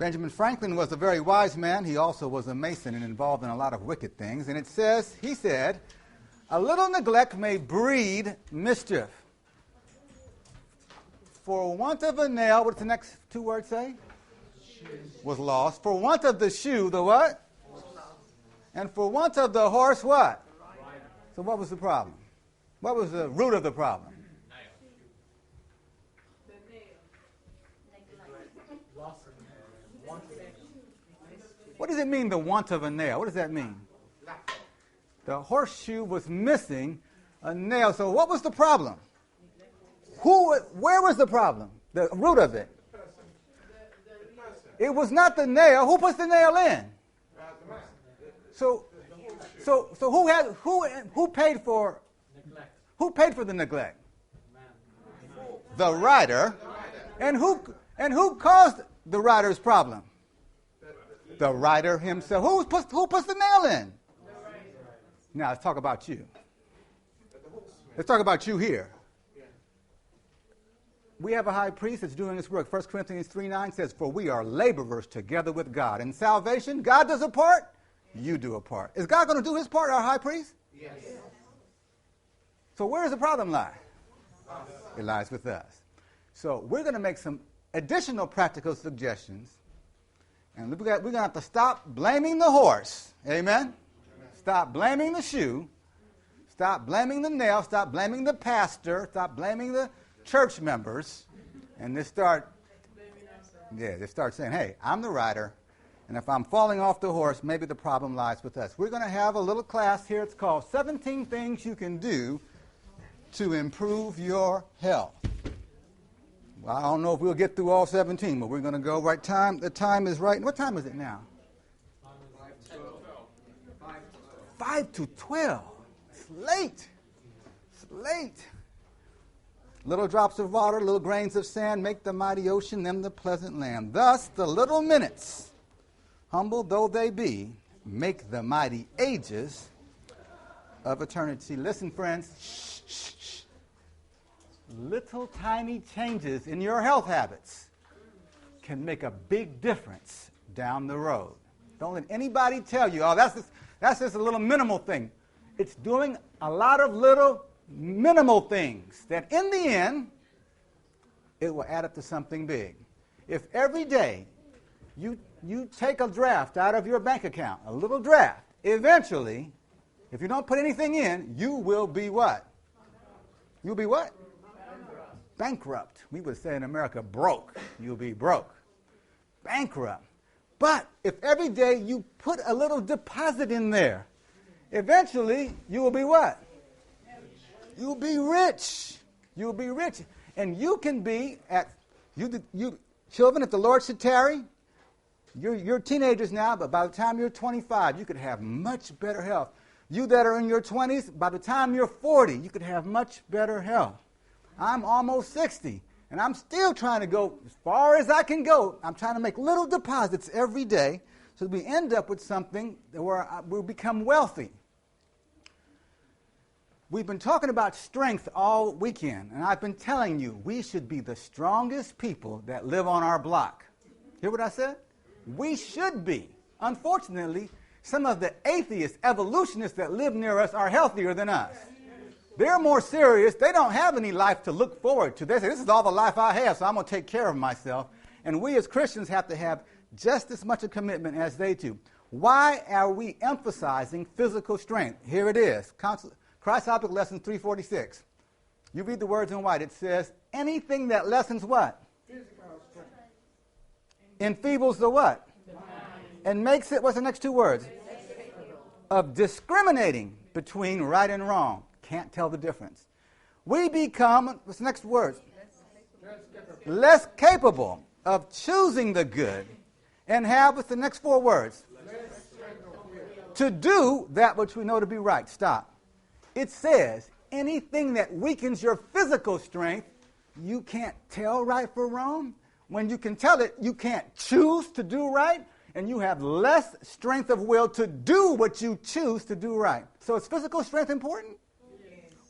Benjamin Franklin was a very wise man. He also was a Mason and involved in a lot of wicked things. And it says, he said, a little neglect may breed mischief. For want of a nail, what's the next two words say? Shoe. Was lost. For want of the shoe, the what? Horse. And for want of the horse, what? Rider. So what was the problem? What was the root of the problem? What does it mean, the want of a nail? What does that mean? The horseshoe was missing a nail. So what was the problem? Where was the problem? The root of it? It was not the nail. Who puts the nail in? So who paid for the neglect? The rider. And who caused the rider's problem? The rider himself. Who puts the nail in? Now let's talk about you. Let's talk about you here. We have a high priest that's doing this work. 1 Corinthians 3:9 says, for we are laborers together with God. In salvation, God does a part, you do a part. Is God going to do his part, our high priest? Yes. So where does the problem lie? It lies with us. So we're going to make some additional practical suggestions. And we're going to have to stop blaming the horse. Amen? Stop blaming the shoe. Stop blaming the nail. Stop blaming the pastor. Stop blaming the church members. And just start saying, hey, I'm the rider. And if I'm falling off the horse, maybe the problem lies with us. We're going to have a little class here. It's called 17 Things You Can Do to Improve Your Health. Well, I don't know if we'll get through all 17, but we're going to go right time. The time is right. What time is it now? 5 to 12. It's late. It's late. Little drops of water, little grains of sand, make the mighty ocean, them the pleasant land. Thus, the little minutes, humble though they be, make the mighty ages of eternity. Listen, friends. Shh, shh, shh. Little tiny changes in your health habits can make a big difference down the road. Don't let anybody tell you, oh, that's just a little minimal thing. It's doing a lot of little minimal things that in the end, it will add up to something big. If every day you take a draft out of your bank account, a little draft, eventually, if you don't put anything in, you will be what? You'll be what? Bankrupt. We would say in America, broke. You'll be broke. Bankrupt. But if every day you put a little deposit in there, eventually you will be what? You'll be rich. You'll be rich. And you can be you children, if the Lord should tarry, you're teenagers now, but by the time you're 25, you could have much better health. You that are in your 20s, by the time you're 40, you could have much better health. I'm almost 60, and I'm still trying to go as far as I can go. I'm trying to make little deposits every day so that we end up with something where we'll become wealthy. We've been talking about strength all weekend, and I've been telling you we should be the strongest people that live on our block. Hear what I said? We should be. Unfortunately, some of the atheist evolutionists that live near us are healthier than us. They're more serious. They don't have any life to look forward to. They say, this is all the life I have, so I'm going to take care of myself. And we as Christians have to have just as much a commitment as they do. Why are we emphasizing physical strength? Here it is. Christ Object Lesson 346. You read the words in white. It says, anything that lessens what? Physical strength. Enfeebles the what? The mind. And makes it, what's the next two words? Of discriminating between right and wrong. Can't tell the difference. We become, what's the next word? Less capable of choosing the good and have, what's the next four words? To do that which we know to be right. Stop. It says anything that weakens your physical strength, you can't tell right from wrong. When you can tell it, you can't choose to do right, and you have less strength of will to do what you choose to do right. So is physical strength important?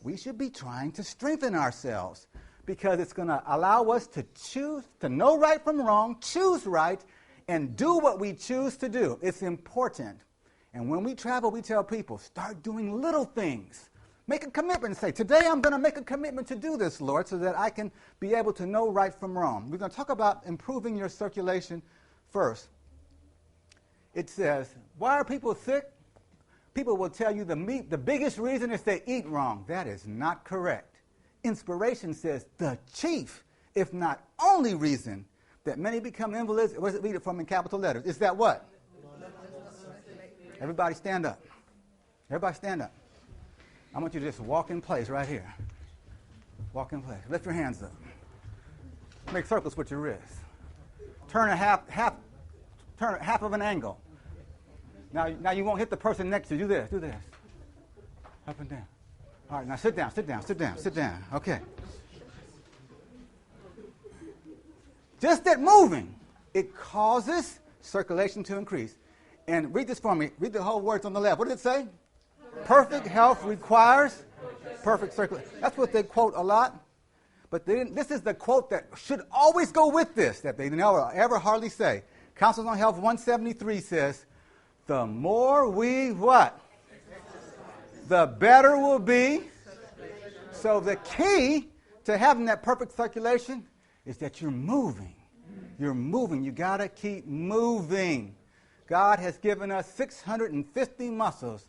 We should be trying to strengthen ourselves because it's going to allow us to choose, to know right from wrong, choose right, and do what we choose to do. It's important. And when we travel, we tell people, start doing little things. Make a commitment and say, today I'm going to make a commitment to do this, Lord, so that I can be able to know right from wrong. We're going to talk about improving your circulation first. It says, why are people sick? People will tell you the biggest reason is they eat wrong. That is not correct. Inspiration says the chief, if not only reason, that many become invalids. What does it read it from in capital letters? Is that what? Everybody stand up. Everybody stand up. I want you to just walk in place right here. Walk in place. Lift your hands up. Make circles with your wrists. Turn half of an angle. Now you won't hit the person next to you. Do this. Up and down. All right, now sit down. Okay. Just that moving, it causes circulation to increase. And read this for me. Read the whole words on the left. What did it say? Perfect health requires perfect circulation. That's what they quote a lot. But this is the quote that should always go with this, that they never ever hardly say. Council on Health 173 says, the more we what? The better we'll be. So the key to having that perfect circulation is that you're moving. You're moving. You got to keep moving. God has given us 650 muscles,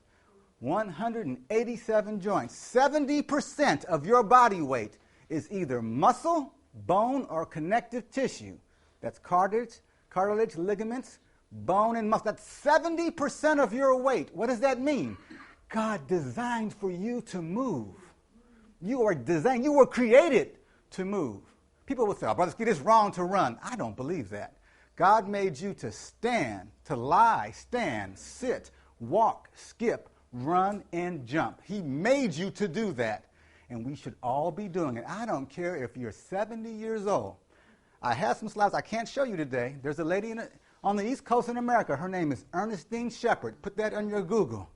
187 joints. 70% of your body weight is either muscle, bone, or connective tissue. That's cartilage, ligaments, bone, and muscle. That's 70% of your weight. What does that mean? God designed for you to move. You were created to move. People will say, oh, Brother Skeete, it's wrong to run. I don't believe that. God made you to stand, to lie, stand, sit, walk, skip, run, and jump. He made you to do that, and we should all be doing it. I don't care if you're 70 years old. I have some slides I can't show you today. There's a lady on the East Coast in America. Her name is Ernestine Shepard. Put that on your Google.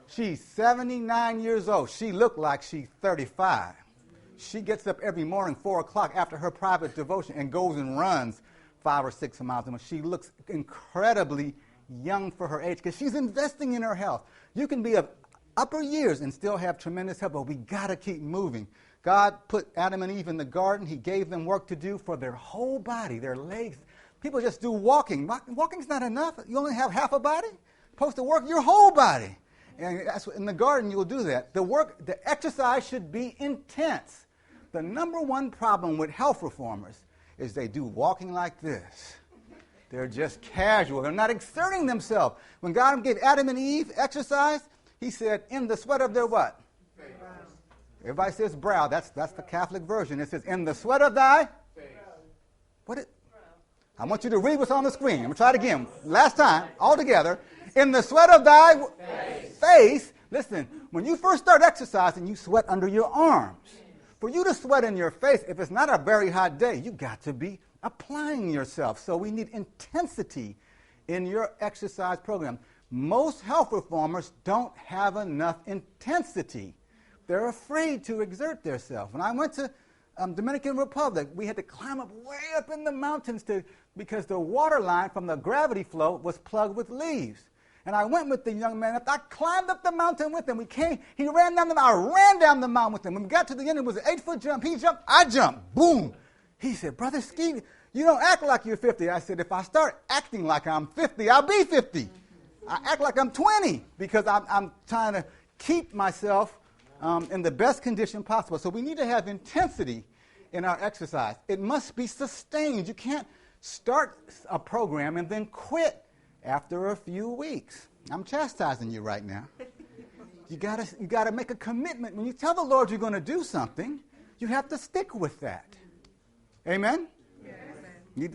She's 79 years old. She looked like she's 35. She gets up every morning, 4 o'clock, after her private devotion and goes and runs 5 or 6 miles. And she looks incredibly young for her age because she's investing in her health. You can be of upper years and still have tremendous health, but we got to keep moving. God put Adam and Eve in the garden. He gave them work to do for their whole body, their legs. People just do walking. Walking's not enough. You only have half a body. You're supposed to work your whole body. And that's in the garden you'll do that. The exercise should be intense. The number one problem with health reformers is they do walking like this. They're just casual. They're not exerting themselves. When God gave Adam and Eve exercise, he said, in the sweat of their what? Face. Everybody says brow. That's the Catholic version. It says, in the sweat of thy face. I want you to read what's on the screen. I'm going to try it again. Last time, all together. In the sweat of thy face. Listen, when you first start exercising, you sweat under your arms. For you to sweat in your face, if it's not a very hot day, you got to be applying yourself. So we need intensity in your exercise program. Most health reformers don't have enough intensity. They're afraid to exert themselves. When I went to Dominican Republic, we had to climb up way up in the mountains because the water line from the gravity flow was plugged with leaves. And I went with the young man. I climbed up the mountain with him. He ran down the mountain. I ran down the mountain with him. When we got to the end, it was an 8-foot jump. He jumped. I jumped. Boom. He said, Brother Skeete, you don't act like you're 50. I said, if I start acting like I'm 50, I'll be 50. I act like I'm 20 because I'm trying to keep myself in the best condition possible. So we need to have intensity in our exercise. It must be sustained. You can't start a program and then quit after a few weeks. I'm chastising you right now. You gotta make a commitment. When you tell the Lord you're going to do something, you have to stick with that. Amen? Yes.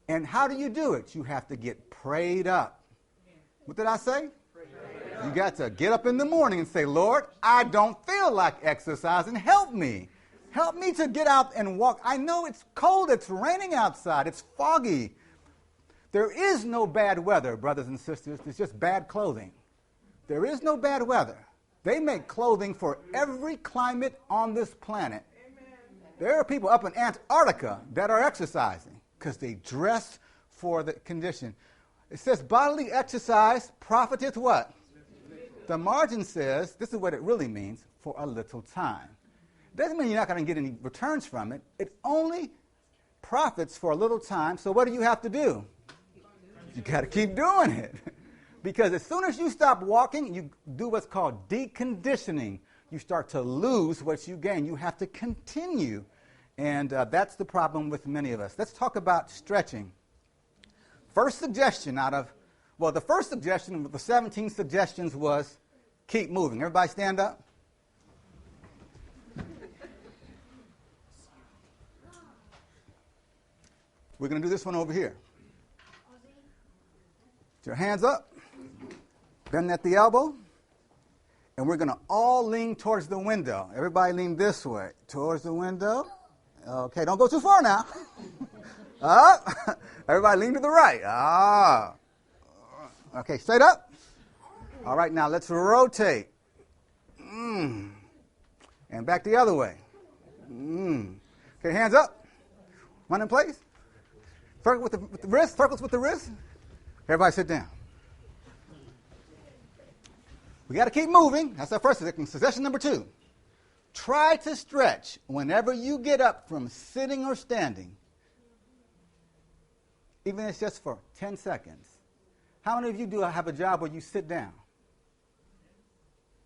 And how do you do it? You have to get prayed up. What did I say? You got to get up in the morning and say, Lord, I don't feel like exercising. Help me. Help me to get out and walk. I know it's cold. It's raining outside. It's foggy. There is no bad weather, brothers and sisters. It's just bad clothing. There is no bad weather. They make clothing for every climate on this planet. Amen. There are people up in Antarctica that are exercising because they dress for the condition. It says bodily exercise profiteth what? The margin says, this is what it really means, for a little time. It doesn't mean you're not going to get any returns from it. It only profits for a little time. So what do you have to do? You got to keep doing it. Because as soon as you stop walking, you do what's called deconditioning. You start to lose what you gain. You have to continue. And that's the problem with many of us. Let's talk about stretching. First suggestion the first suggestion of the 17 suggestions was keep moving. Everybody stand up. We're going to do this one over here. Put your hands up. Bend at the elbow. And we're going to all lean towards the window. Everybody lean this way, towards the window. Okay, don't go too far now. Up. Everybody lean to the right. Okay, straight up. All right, now let's rotate. And back the other way. Okay, hands up. One in place. Circle with the wrist. Circles with the wrist. Everybody sit down. We got to keep moving. That's our first suggestion. Suggestion number 2. Try to stretch whenever you get up from sitting or standing. Even if it's just for 10 seconds. How many of you do have a job where you sit down?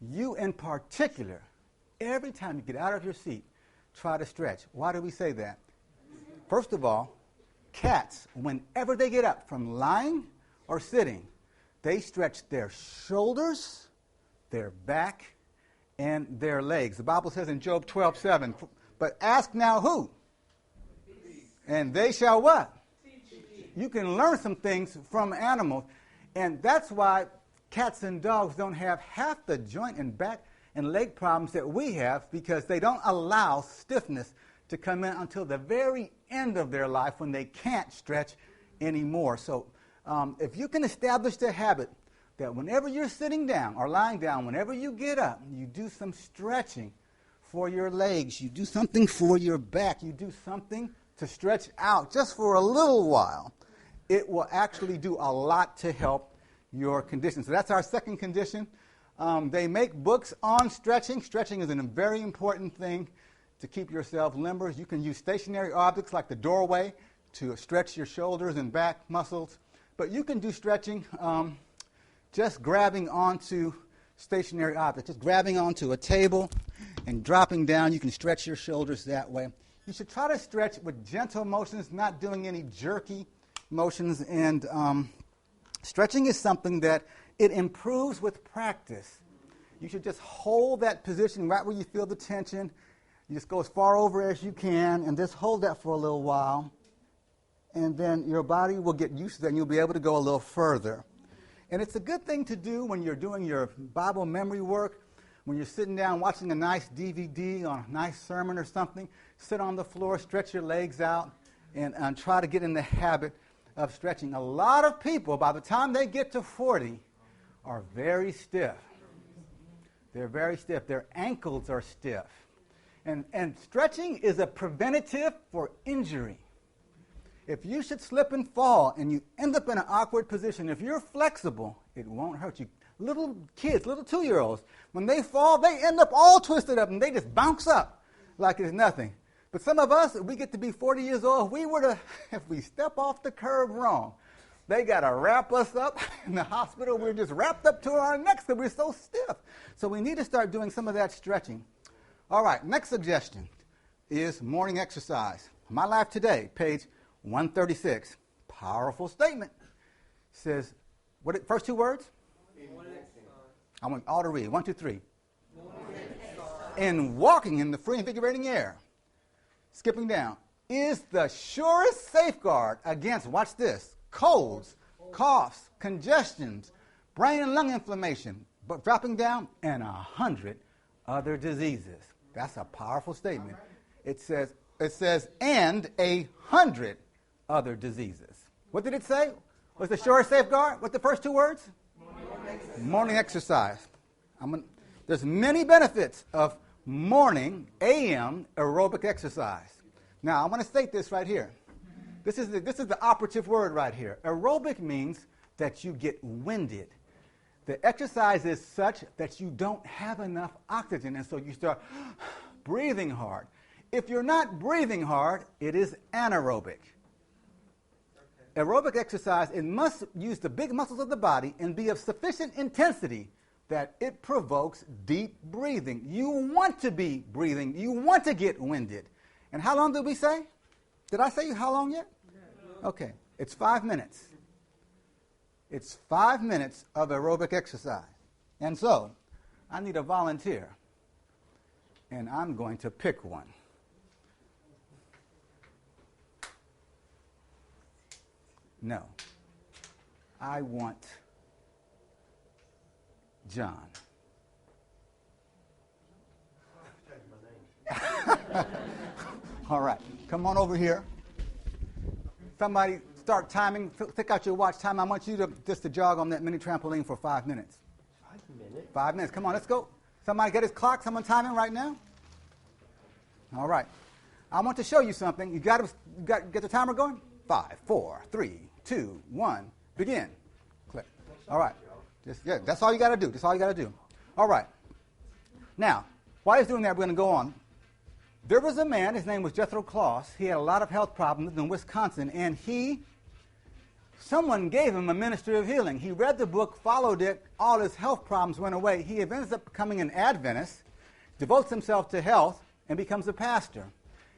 You in particular, every time you get out of your seat, try to stretch. Why do we say that? First of all, cats, whenever they get up from lying or sitting, they stretch their shoulders, their back, and their legs. The Bible says in Job 12:7, but ask now who? And they shall what? You can learn some things from animals. And that's why cats and dogs don't have half the joint and back and leg problems that we have, because they don't allow stiffness to come in until the very end of their life when they can't stretch anymore. So if you can establish the habit that whenever you're sitting down or lying down, whenever you get up, you do some stretching for your legs, you do something for your back, you do something to stretch out just for a little while, it will actually do a lot to help your condition. So that's our second condition. They make books on stretching. Stretching is a very important thing to keep yourself limber. You can use stationary objects like the doorway to stretch your shoulders and back muscles. But you can do stretching just grabbing onto stationary objects, just grabbing onto a table and dropping down. You can stretch your shoulders that way. You should try to stretch with gentle motions, not doing any jerky motions. And stretching is something that it improves with practice. You should just hold that position right where you feel the tension. You just go as far over as you can and just hold that for a little while. And then your body will get used to that and you'll be able to go a little further. And it's a good thing to do when you're doing your Bible memory work, when you're sitting down watching a nice DVD on a nice sermon or something. Sit on the floor, stretch your legs out, and try to get in the habit of stretching. A lot of people, by the time they get to 40, are very stiff. They're very stiff. Their ankles are stiff. And stretching is a preventative for injury. If you should slip and fall and you end up in an awkward position, if you're flexible, it won't hurt you. Little kids, little 2-year-olds, when they fall, they end up all twisted up and they just bounce up like it's nothing. But some of us, if we get to be 40 years old, if we step off the curb wrong, they got to wrap us up in the hospital. We're just wrapped up to our necks because we're so stiff. So we need to start doing some of that stretching. All right, next suggestion is morning exercise. My Life Today, page 136. Powerful statement. Says, first 2 words? I want all to read. 1, 2, 3. In walking in the free invigorating air, skipping down, is the surest safeguard against, watch this, colds, coughs, congestions, brain and lung inflammation, but dropping down, and 100 other diseases. That's a powerful statement. It says, and 100 other diseases. What did it say? Was the surest safeguard? What the first 2 words? Morning exercise. There's many benefits of morning, AM, aerobic exercise. Now, I want to state this right here. This is the operative word right here. Aerobic means that you get winded. The exercise is such that you don't have enough oxygen, and so you start breathing hard. If you're not breathing hard, it is anaerobic. Aerobic exercise, it must use the big muscles of the body and be of sufficient intensity that it provokes deep breathing. You want to be breathing. You want to get winded. And how long did we say? Did I say how long yet? Okay. It's 5 minutes. It's 5 minutes of aerobic exercise. And so, I need a volunteer. And I'm going to pick one. No. I want John. All right. Come on over here. Somebody start timing. Take out your watch time. I want you to just to jog on that mini trampoline for 5 minutes. 5 minutes? 5 minutes. Come on, let's go. Somebody get his clock. Someone timing right now. All right. I want to show you something. You got to get the timer going? 5, 4, 3, 2, 1. Begin. Click. All right. That's all you got to do. That's all you got to do. All right. Now, while he's doing that, we're going to go on. There was a man, his name was Jethro Kloss. He had a lot of health problems in Wisconsin, and someone gave him a ministry of healing. He read the book, followed it, all his health problems went away. He ends up becoming an Adventist, devotes himself to health, and becomes a pastor.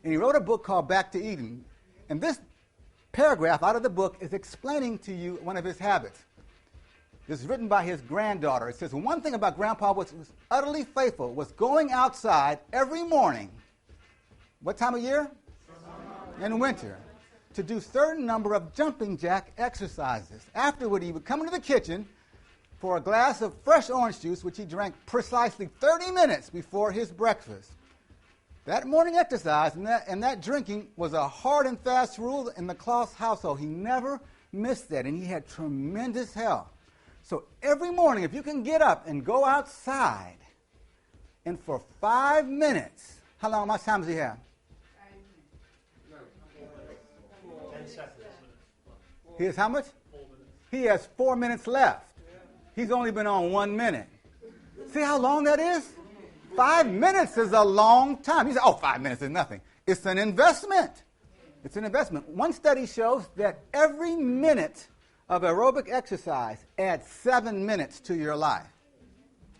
And he wrote a book called Back to Eden. And this paragraph out of the book is explaining to you one of his habits. This is written by his granddaughter. It says, one thing about Grandpa was utterly faithful was going outside every morning. What time of year? In winter. To do certain number of jumping jack exercises. Afterward, he would come into the kitchen for a glass of fresh orange juice, which he drank precisely 30 minutes before his breakfast. That morning exercise and that drinking was a hard and fast rule in the Kloss household. He never missed that, and he had tremendous health. So every morning, if you can get up and go outside, and for 5 minutes, how much time does he have? 10 seconds. He has how much? 4 minutes. He has 4 minutes left. He's only been on 1 minute. See how long that is? 5 minutes is a long time. You say, 5 minutes is nothing. It's an investment. It's an investment. One study shows that every minute of aerobic exercise adds 7 minutes to your life.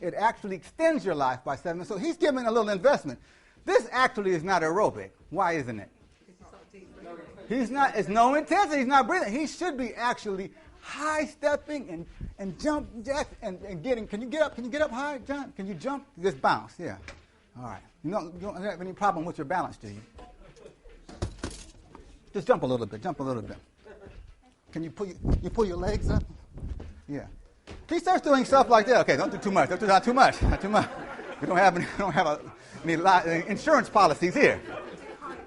It actually extends your life by 7 minutes. So he's giving a little investment. This actually is not aerobic. Why isn't it? He's not. It's no intensity. He's not breathing. He should be actually high stepping and jump jack and getting. Can you get up? Can you get up high, John? Can you jump? Just bounce. Yeah. All right. You don't have any problem with your balance, do you? Just jump a little bit. Jump a little bit. Can you pull your legs up? Yeah. He starts doing stuff like that. Okay, don't do too much. Don't do not too much. Not too much. We don't have any insurance policies here.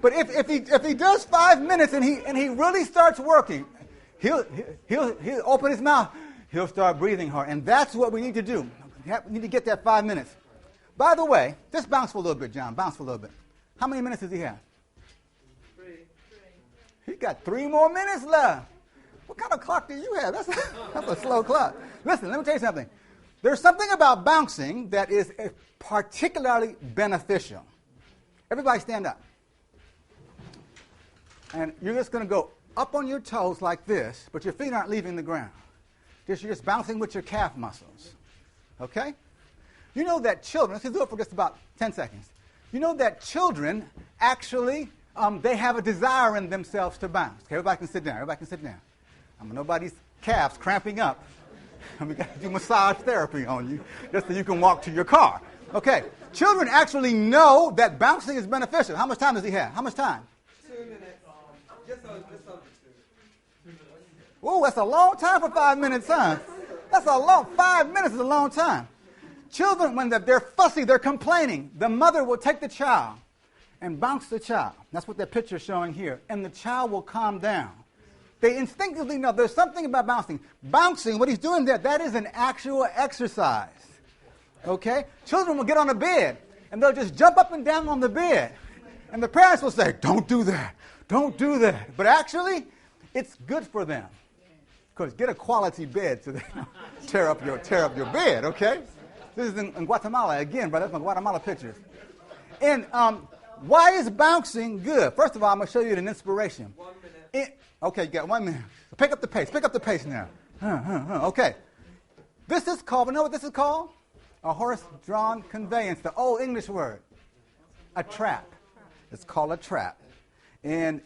But if he does 5 minutes and he really starts working, he'll open his mouth. He'll start breathing hard, and that's what we need to do. We need to get that 5 minutes. By the way, just bounce for a little bit, John. Bounce for a little bit. How many minutes does he have? 3. He got 3 more minutes left. What kind of clock do you have? That's a slow clock. Listen, let me tell you something. There's something about bouncing that is particularly beneficial. Everybody stand up. And you're just going to go up on your toes like this, but your feet aren't leaving the ground. You're just bouncing with your calf muscles. Okay? You know that children, let's do it for just about 10 seconds. You know that children actually, they have a desire in themselves to bounce. Okay, everybody can sit down. Everybody can sit down. Nobody's calves cramping up. We got to do massage therapy on you just so you can walk to your car. Okay, children actually know that bouncing is beneficial. How much time does he have? How much time? 2 minutes. Just over 2. Oh, that's a long time for 5 minutes, huh? 5 minutes is a long time. Children, when they're fussy, they're complaining, the mother will take the child and bounce the child. That's what that picture is showing here. And the child will calm down. They instinctively know there's something about bouncing. Bouncing, what he's doing there, that is an actual exercise. Okay? Children will get on a bed, and they'll just jump up and down on the bed. And the parents will say, don't do that. Don't do that. But actually, it's good for them. Of course, get a quality bed so they don't tear up your bed, okay? This is in Guatemala again, brother. That's my Guatemala pictures. And why is bouncing good? First of all, I'm going to show you an inspiration. 1 minute. Okay, you got 1 minute. Pick up the pace. Pick up the pace now. Okay. This is called, you know what this is called? A horse-drawn conveyance, the old English word. A trap. It's called a trap. And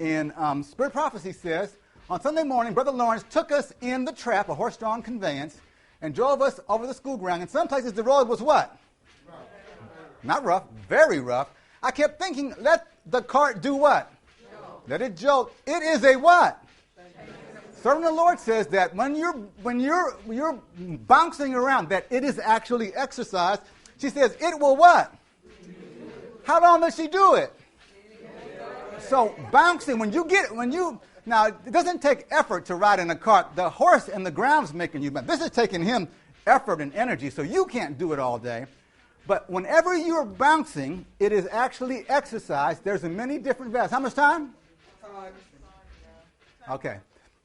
Spirit Prophecy says, on Sunday morning, Brother Lawrence took us in the trap, a horse-drawn conveyance, and drove us over the school ground. In some places, the road was what? Rough. Not rough, very rough. I kept thinking, let the cart do what? Jolt. Let it jolt. It is a what? Serving the Lord says that when you're bouncing around, that it is actually exercise. She says, it will what? How long does she do it? So bouncing, now it doesn't take effort to ride in a cart. The horse and the ground's making you bounce. This is taking him effort and energy, so you can't do it all day. But whenever you're bouncing, it is actually exercise. There's many different values. How much time? Okay.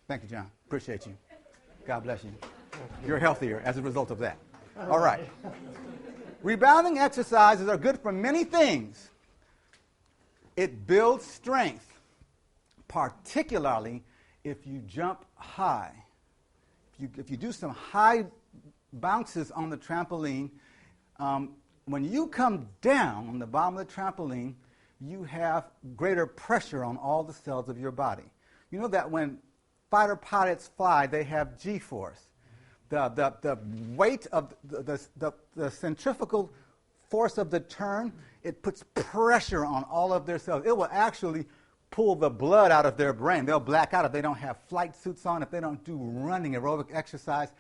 Thank you, John. Appreciate you. God bless you. You're healthier as a result of that. All right. Rebounding exercises are good for many things. It builds strength, particularly if you jump high. If you do some high bounces on the trampoline, when you come down on the bottom of the trampoline, you have greater pressure on all the cells of your body. You know that when fighter pilots fly, they have G-force. The weight of the centrifugal force of the turn, it puts pressure on all of their cells. It will actually pull the blood out of their brain. They'll black out if they don't have flight suits on, if they don't do running, aerobic exercise.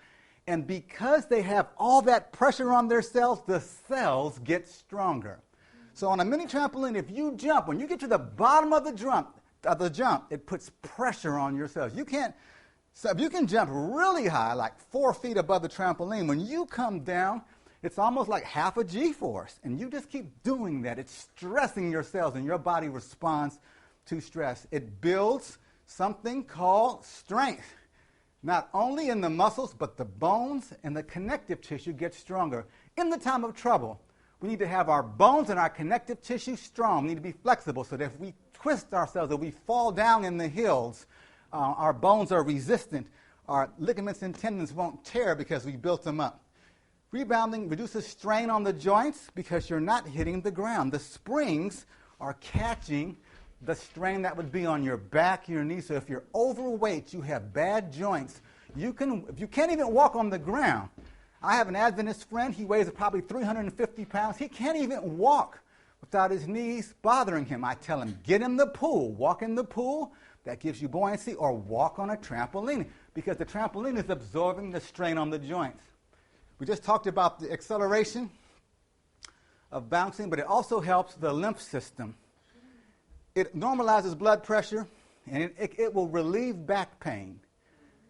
And because they have all that pressure on their cells, the cells get stronger. So on a mini trampoline, if you jump, when you get to the bottom of the jump, it puts pressure on your cells. So if you can jump really high, like 4 feet above the trampoline, when you come down, it's almost like half a G-force. And you just keep doing that. It's stressing your cells, and your body responds to stress. It builds something called strength. Not only in the muscles, but the bones and the connective tissue get stronger. In the time of trouble, we need to have our bones and our connective tissue strong. We need to be flexible so that if we twist ourselves, if we fall down in the hills, our bones are resistant. Our ligaments and tendons won't tear because we built them up. Rebounding reduces strain on the joints because you're not hitting the ground. The springs are catching the strain that would be on your back, your knees. So if you're overweight, you have bad joints, if you can't even walk on the ground. I have an Adventist friend. He weighs probably 350 pounds. He can't even walk without his knees bothering him. I tell him, get in the pool. Walk in the pool. That gives you buoyancy. Or walk on a trampoline because the trampoline is absorbing the strain on the joints. We just talked about the acceleration of bouncing, but it also helps the lymph system. It normalizes blood pressure, and it will relieve back pain.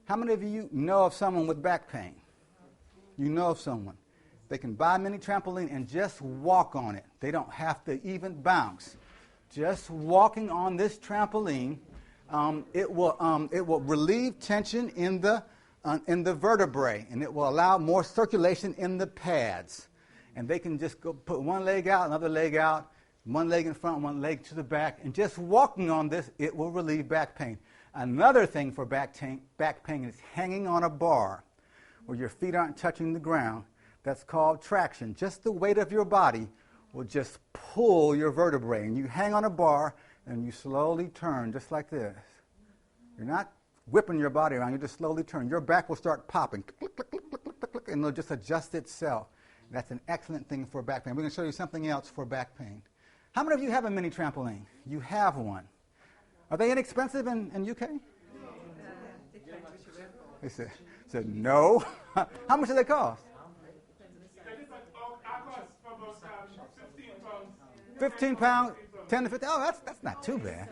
How many of you know of someone with back pain? You know of someone. They can buy a mini trampoline and just walk on it. They don't have to even bounce. Just walking on this trampoline, it will relieve tension in the vertebrae, and it will allow more circulation in the pads. And they can just go put one leg out, another leg out, one leg in front, one leg to the back, and just walking on this, it will relieve back pain. Another thing for back pain is hanging on a bar where your feet aren't touching the ground. That's called traction. Just the weight of your body will just pull your vertebrae, and you hang on a bar, and you slowly turn just like this. You're not whipping your body around. You just slowly turn. Your back will start popping, click, click, click, click, click, click, click, and it'll just adjust itself. That's an excellent thing for back pain. We're going to show you something else for back pain. How many of you have a mini trampoline? You have one. Are they inexpensive in UK? They said no. How much do they cost? 15 pounds, 10 to 15. Oh, that's not too bad.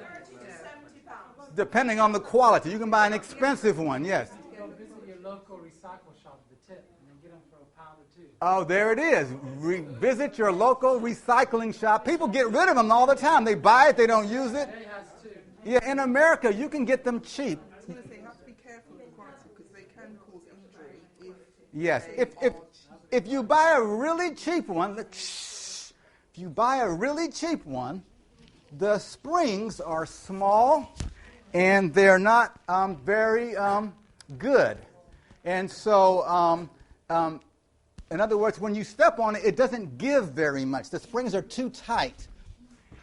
Depending on the quality. You can buy an expensive one, yes. Go visit your local recycle shop at the tip and then get them for £1 or £2. Oh, there it is. Visit your local recycling shop. People get rid of them all the time. They buy it, they don't use it. They has too. Yeah, in America, you can get them cheap. I was going to say, you have to be careful with quality because they Yes. If you buy a really cheap one, if you buy a really cheap one, the springs are small and they're not very good. And so, in other words, when you step on it, it doesn't give very much. The springs are too tight.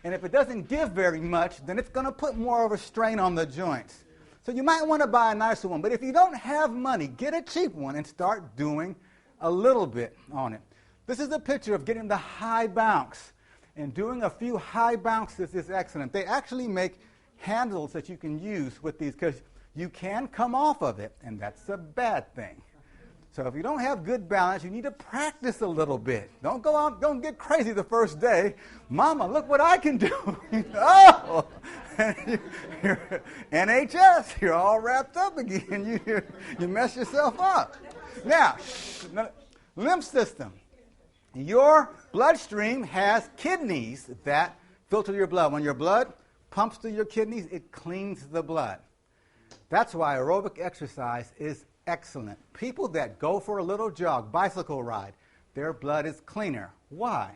And if it doesn't give very much, then it's going to put more of a strain on the joints. So you might want to buy a nicer one. But if you don't have money, get a cheap one and start doing a little bit on it. This is a picture of getting the high bounce. And doing a few high bounces is excellent. They actually make handles that you can use with these because you can come off of it, and that's a bad thing. So if you don't have good balance, you need to practice a little bit. Don't go out, don't get crazy the first day. Mama, look what I can do. Oh, you're NHS, you're all wrapped up again. You mess yourself up. Now, lymph system. Your bloodstream has kidneys that filter your blood. When your blood pumps through your kidneys, it cleans the blood. That's why aerobic exercise is excellent. People that go for a little jog, bicycle ride, their blood is cleaner. Why?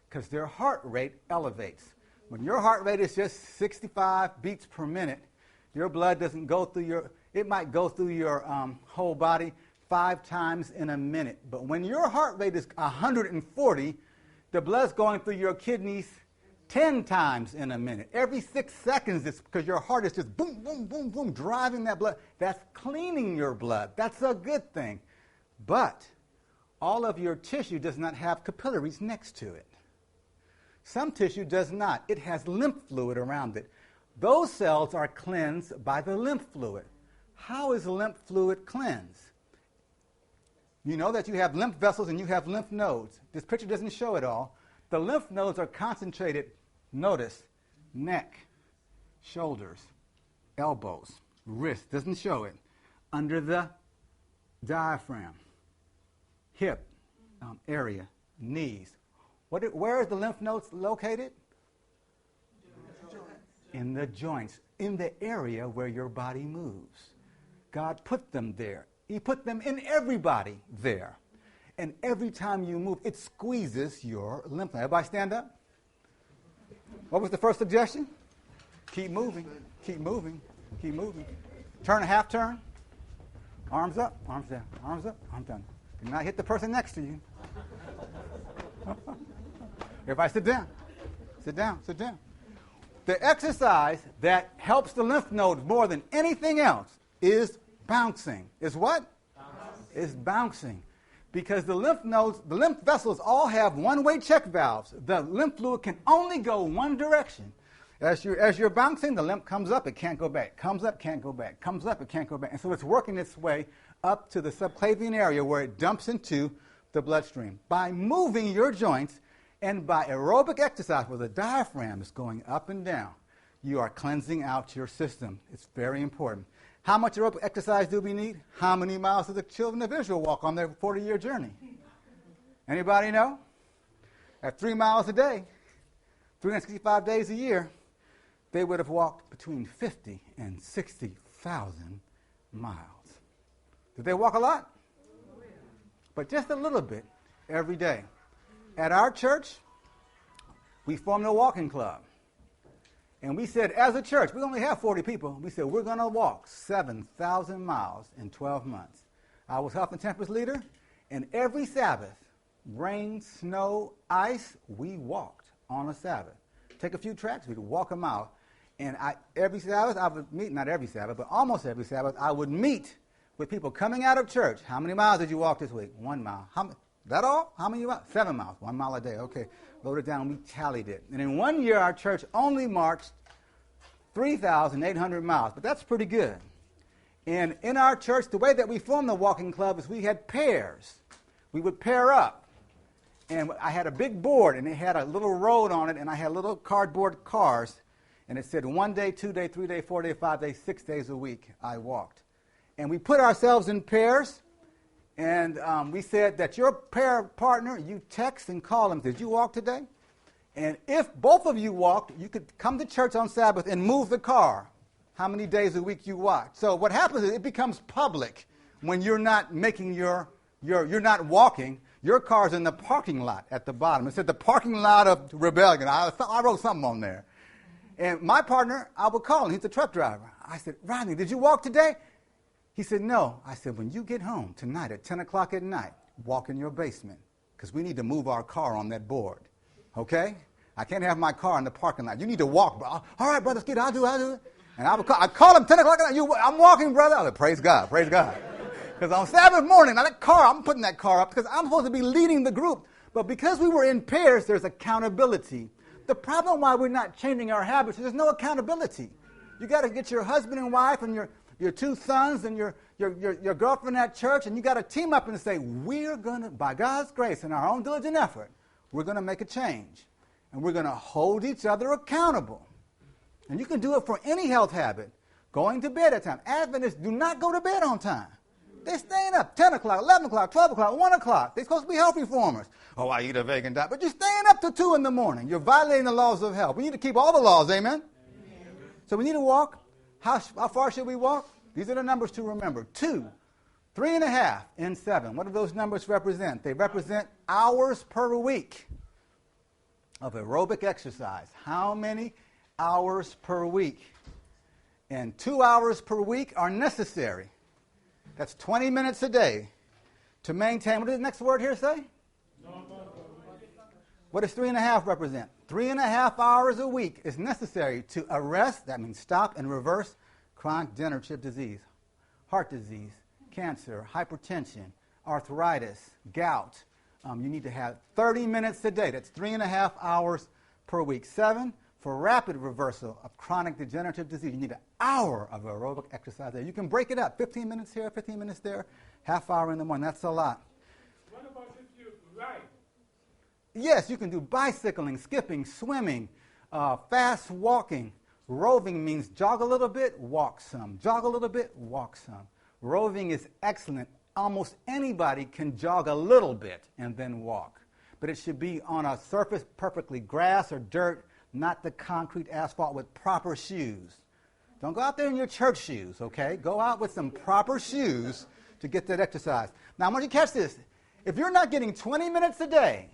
Because their heart rate elevates. When your heart rate is just 65 beats per minute, your blood doesn't go through it might go through your whole body 5 times in a minute. But when your heart rate is 140, the blood's going through your kidneys 10 times in a minute. Every 6 seconds, it's because your heart is just boom, boom, boom, boom, driving that blood. That's cleaning your blood. That's a good thing. But all of your tissue does not have capillaries next to it. Some tissue does not. It has lymph fluid around it. Those cells are cleansed by the lymph fluid. How is lymph fluid cleansed? You know that you have lymph vessels and you have lymph nodes. This picture doesn't show it all. The lymph nodes are concentrated, notice, neck, shoulders, elbows, wrist, doesn't show it, under the diaphragm, hip area, knees. Where is the lymph nodes located? In the joints, in the area where your body moves. God put them there. He put them in everybody there. And every time you move, it squeezes your lymph node. Everybody stand up. What was the first suggestion? Keep moving, keep moving, keep moving. Turn a half turn. Arms up, arms down, arms up, arms down. Do not hit the person next to you. Everybody sit down. Sit down, sit down. The exercise that helps the lymph nodes more than anything else is bouncing. Is what? Bouncing. Is bouncing. Because the lymph nodes, the lymph vessels all have one-way check valves. The lymph fluid can only go one direction. As you're bouncing, the lymph comes up, it can't go back. Comes up, can't go back. Comes up, it can't go back. And so it's working its way up to the subclavian area where it dumps into the bloodstream. By moving your joints and by aerobic exercise where the diaphragm is going up and down, you are cleansing out your system. It's very important. How much aerobic exercise do we need? How many miles did the children of Israel walk on their 40-year journey? Anybody know? At 3 miles a day, 365 days a year, they would have walked between 50 and 60,000 miles. Did they walk a lot? But just a little bit every day. At our church, we formed a walking club. And we said, as a church, we only have 40 people. We said, we're going to walk 7,000 miles in 12 months. I was health and temperance leader, and every Sabbath, rain, snow, ice, we walked on a Sabbath. Take a few tracks, we'd walk a mile. And every Sabbath, I would meet, not every Sabbath, but almost every Sabbath, I would meet with people coming out of church. How many miles did you walk this week? 1 mile. That all? How many miles? 7 miles. 1 mile a day. Okay. Wrote it down. We tallied it. And in 1 year, our church only marched 3,800 miles. But that's pretty good. And in our church, the way that we formed the walking club is we had pairs. We would pair up. And I had a big board, and it had a little road on it, and I had little cardboard cars. And it said 1 day, 2 day, 3 day, 4 day, 5 days, 6 days a week I walked. And we put ourselves in pairs. And we said that your pair partner, you text and call them, did you walk today? And if both of you walked, you could come to church on Sabbath and move the car. How many days a week you walked. So what happens is it becomes public when you're not making your you're not walking. Your car's in the parking lot at the bottom. It said the parking lot of rebellion. I wrote something on there. And my partner, I would call him. He's a truck driver. I said, Rodney, did you walk today? He said, no. I said, when you get home tonight at 10 o'clock at night, walk in your basement because we need to move our car on that board. Okay? I can't have my car in the parking lot. You need to walk. All right, brother Skeete, I'll do it. And I call him 10 o'clock at night. I'm walking, brother. I said, praise God. Because on Sabbath morning, now I'm putting that car up because I'm supposed to be leading the group. But because we were in pairs, there's accountability. The problem why we're not changing our habits is there's no accountability. You got to get your husband and wife and your two sons and your girlfriend at church, and you got to team up and say, we're going to, by God's grace and our own diligent effort, we're going to make a change. And we're going to hold each other accountable. And you can do it for any health habit. Going to bed at time. Adventists do not go to bed on time. They're staying up 10 o'clock, 11 o'clock, 12 o'clock, 1 o'clock. They're supposed to be health reformers. Oh, I eat a vegan diet. But you're staying up till 2 in the morning. You're violating the laws of health. We need to keep all the laws, amen? So we need to walk. How far should we walk? These are the numbers to remember. 2, 3.5, and 7. What do those numbers represent? They represent hours per week of aerobic exercise. How many hours per week? And 2 hours per week are necessary. That's 20 minutes a day to maintain. What does the next word here say? What does 3.5 represent? 3.5 hours a week is necessary to arrest, that means stop and reverse, chronic degenerative disease, heart disease, cancer, hypertension, arthritis, gout. You need to have 30 minutes a day. That's 3.5 hours per week. 7, for rapid reversal of chronic degenerative disease, you need an hour of aerobic exercise there. You can break it up, 15 minutes here, 15 minutes there, half hour in the morning. That's a lot. What about if you ride? Yes, you can do bicycling, skipping, swimming, fast walking. Roving means jog a little bit, walk some. Jog a little bit, walk some. Roving is excellent. Almost anybody can jog a little bit and then walk. But it should be on a surface perfectly grass or dirt, not the concrete asphalt, with proper shoes. Don't go out there in your church shoes, okay? Go out with some proper shoes to get that exercise. Now, I want you to catch this. If you're not getting 20 minutes a day,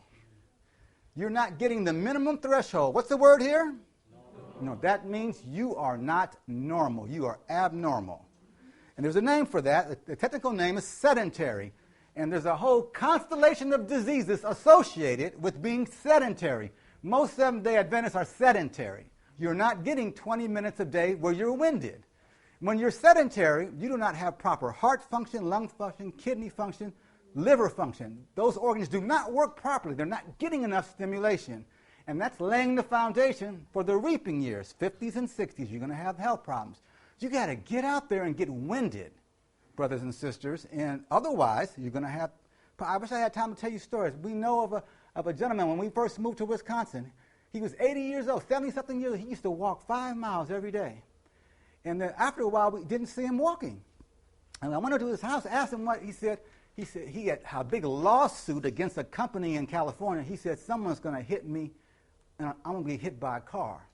you're not getting the minimum threshold. What's the word here? No, that means you are not normal. You are abnormal. And there's a name for that. The technical name is sedentary. And there's a whole constellation of diseases associated with being sedentary. Most Seventh-day Adventists are sedentary. You're not getting 20 minutes a day where you're winded. When you're sedentary, you do not have proper heart function, lung function, kidney function, liver function. Those organs do not work properly. They're not getting enough stimulation. And that's laying the foundation for the reaping years, 50s and 60s. You're going to have health problems. You got to get out there and get winded, brothers and sisters, and otherwise you're going to have. I wish I had time to tell you stories. We know of a gentleman when we first moved to Wisconsin. He was 80 years old, 70-something years old. He used to walk 5 miles every day. And then after a while, we didn't see him walking. And I went to his house, asked him what he said. He said he had a big lawsuit against a company in California. He said, someone's going to hit me, and I'm going to be hit by a car.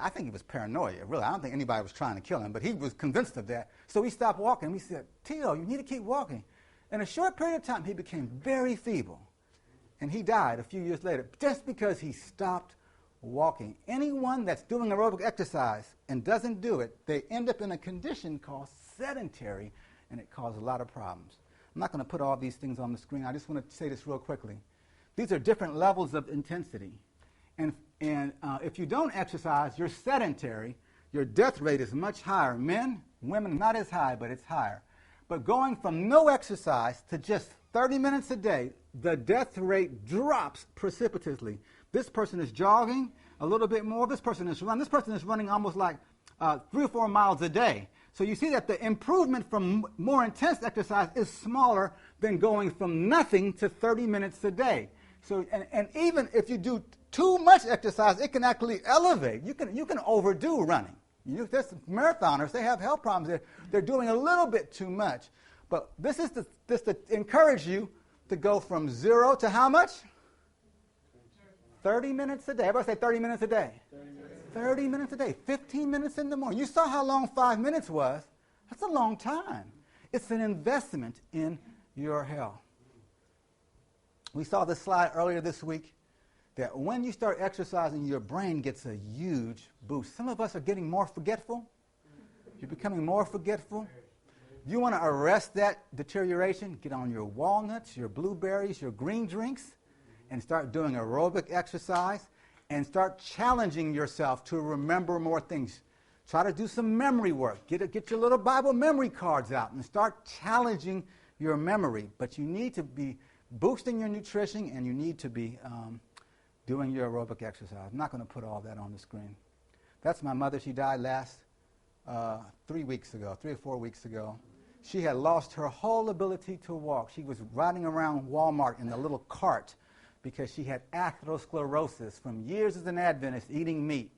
I think he was paranoia, really. I don't think anybody was trying to kill him, but he was convinced of that. So he stopped walking. We said, Tio, you need to keep walking. In a short period of time, he became very feeble, and he died a few years later just because he stopped walking. Anyone that's doing aerobic exercise and doesn't do it, they end up in a condition called sedentary, and it causes a lot of problems. I'm not going to put all these things on the screen. I just want to say this real quickly. These are different levels of intensity. And if you don't exercise, you're sedentary, your death rate is much higher. Men, women, not as high, but it's higher. But going from no exercise to just 30 minutes a day, the death rate drops precipitously. This person is jogging a little bit more. This person is running. This person is running almost like 3 or 4 miles a day. So you see that the improvement from more intense exercise is smaller than going from nothing to 30 minutes a day. So, and even if you do too much exercise, it can actually elevate. You can overdo running. There's marathoners, they have health problems. They're doing a little bit too much. But this is to encourage you to go from 0 to how much? 30 minutes a day. Everybody say 30 minutes a day. 30 minutes a day. 15 minutes in the morning. You saw how long 5 minutes was. That's a long time. It's an investment in your health. We saw this slide earlier this week that when you start exercising, your brain gets a huge boost. Some of us are getting more forgetful. You're becoming more forgetful. If you want to arrest that deterioration, get on your walnuts, your blueberries, your green drinks, and start doing aerobic exercise and start challenging yourself to remember more things. Try to do some memory work. Get your little Bible memory cards out and start challenging your memory. But you need to be boosting your nutrition, and you need to be doing your aerobic exercise. I'm not going to put all that on the screen. That's my mother. She died last 3 or 4 weeks ago. She had lost her whole ability to walk. She was riding around Walmart in a little cart because she had atherosclerosis from years as an Adventist eating meat.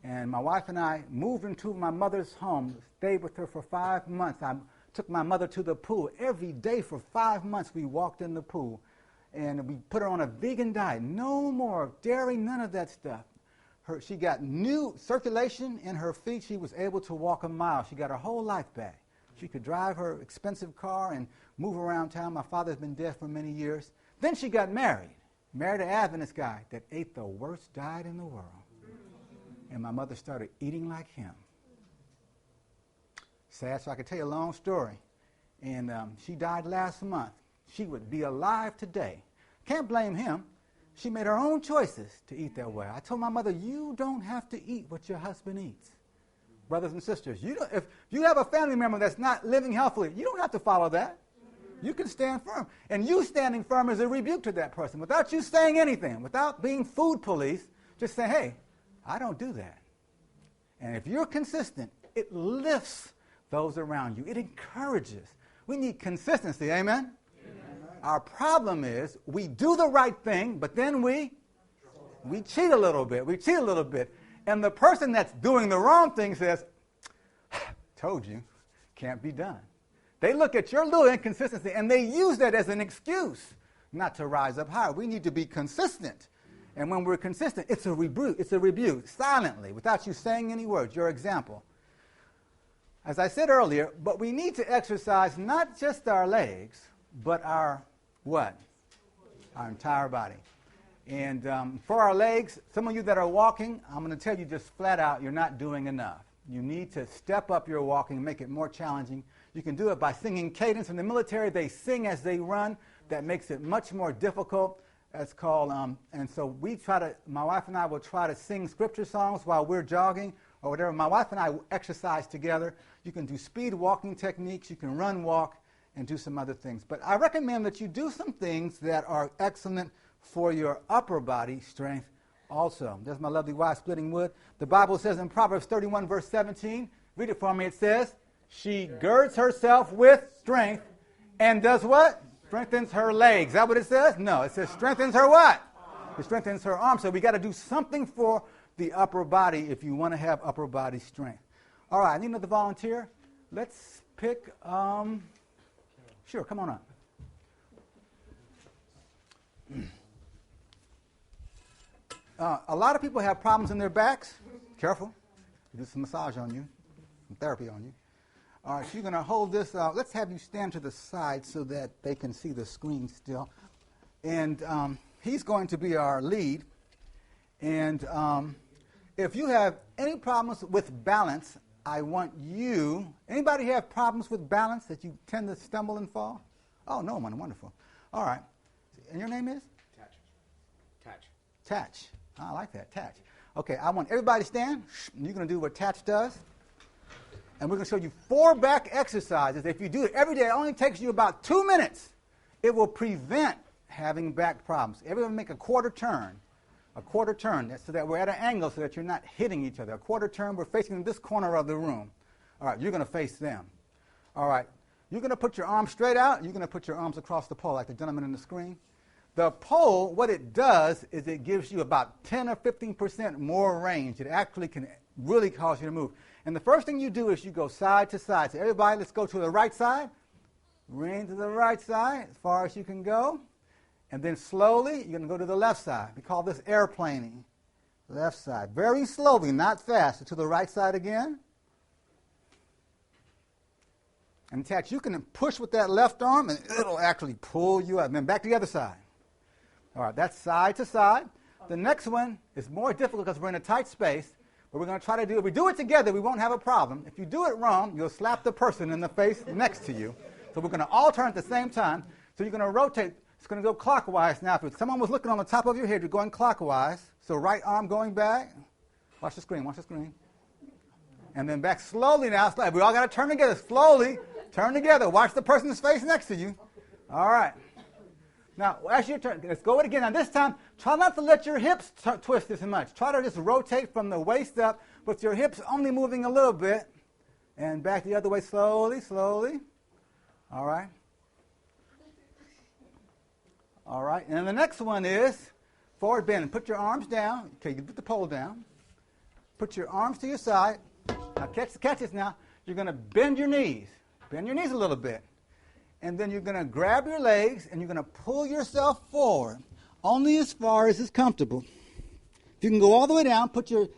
And my wife and I moved into my mother's home, stayed with her for 5 months. I took my mother to the pool. Every day for 5 months we walked in the pool. And we put her on a vegan diet. No more dairy, none of that stuff. She got new circulation in her feet. She was able to walk a mile. She got her whole life back. She could drive her expensive car and move around town. My father's been dead for many years. Then she got married an Adventist guy that ate the worst diet in the world. And my mother started eating like him. Sad, so I could tell you a long story. And she died last month. She would be alive today. Can't blame him. She made her own choices to eat that way. I told my mother, you don't have to eat what your husband eats. Brothers and sisters, if you have a family member that's not living healthily, you don't have to follow that. You can stand firm. And you standing firm is a rebuke to that person. Without you saying anything, without being food police, just say, hey, I don't do that. And if you're consistent, it lifts those around you. It encourages. We need consistency, amen? Our problem is we do the right thing, but then we cheat a little bit. And the person that's doing the wrong thing says, told you, can't be done. They look at your little inconsistency and they use that as an excuse not to rise up higher. We need to be consistent. And when we're consistent, it's a rebuke, silently, without you saying any words, your example. As I said earlier, but we need to exercise not just our legs, but our what? Our entire body. And for our legs, some of you that are walking, I'm going to tell you just flat out, you're not doing enough. You need to step up your walking, make it more challenging. You can do it by singing cadence. In the military, they sing as they run. That makes it much more difficult. That's called, and so my wife and I will try to sing scripture songs while we're jogging or whatever. My wife and I exercise together. You can do speed walking techniques. You can run, walk, and do some other things. But I recommend that you do some things that are excellent for your upper body strength also. There's my lovely wife splitting wood. The Bible says in Proverbs 31, verse 17, read it for me. It says, she girds herself with strength and does what? Strengthens her legs. Is that what it says? No, it says strengthens her what? It strengthens her arms. So we got to do something for the upper body if you want to have upper body strength. All right, I need another volunteer. Let's pick, sure, come on up. A lot of people have problems in their backs. Careful. Do some massage on you, some therapy on you. All right, so you're going to hold this. Let's have you stand to the side so that they can see the screen still. And he's going to be our lead. And if you have any problems with balance, I want you. Anybody have problems with balance that you tend to stumble and fall? Oh, no one. Wonderful. All right. And your name is? Tatch. I like that, Tatch. Okay, I want everybody to stand. You're going to do what Tatch does. And we're going to show you 4 back exercises. If you do it every day, it only takes you about 2 minutes. It will prevent having back problems. Everyone make a quarter turn. So that we're at an angle so that you're not hitting each other. A quarter turn, we're facing this corner of the room. All right, you're going to face them. All right, you're going to put your arms straight out. You're going to put your arms across the pole like the gentleman in the screen. The pole, what it does is it gives you about 10 or 15% more range. It actually can really cause you to move. And the first thing you do is you go side to side. So everybody, let's go to the right side. Ring to the right side as far as you can go. And then slowly, you're going to go to the left side. We call this airplaning. Left side. Very slowly, not fast. So to the right side again. And Tatch, you can push with that left arm, and it'll actually pull you up. And then back to the other side. All right, that's side to side. The next one is more difficult because we're in a tight space. But we're going to try to do it. If we do it together, we won't have a problem. If you do it wrong, you'll slap the person in the face next to you. So we're going to all turn at the same time. So you're going to rotate. It's going to go clockwise now. If someone was looking on the top of your head, you're going clockwise. So right arm going back. Watch the screen. Watch the screen. And then back slowly now. We all got to turn together. Slowly turn together. Watch the person's face next to you. All right. Now, as you turn, let's go it again. Now, this time, try not to let your hips twist as much. Try to just rotate from the waist up with your hips only moving a little bit. And back the other way slowly, slowly. All right. All right. And the next one is forward bend. Put your arms down. Okay, you put the pole down. Put your arms to your side. Now, catch this now. You're going to bend your knees. Bend your knees a little bit. And then you're going to grab your legs and you're going to pull yourself forward, only as far as is comfortable. If you can go all the way down, put your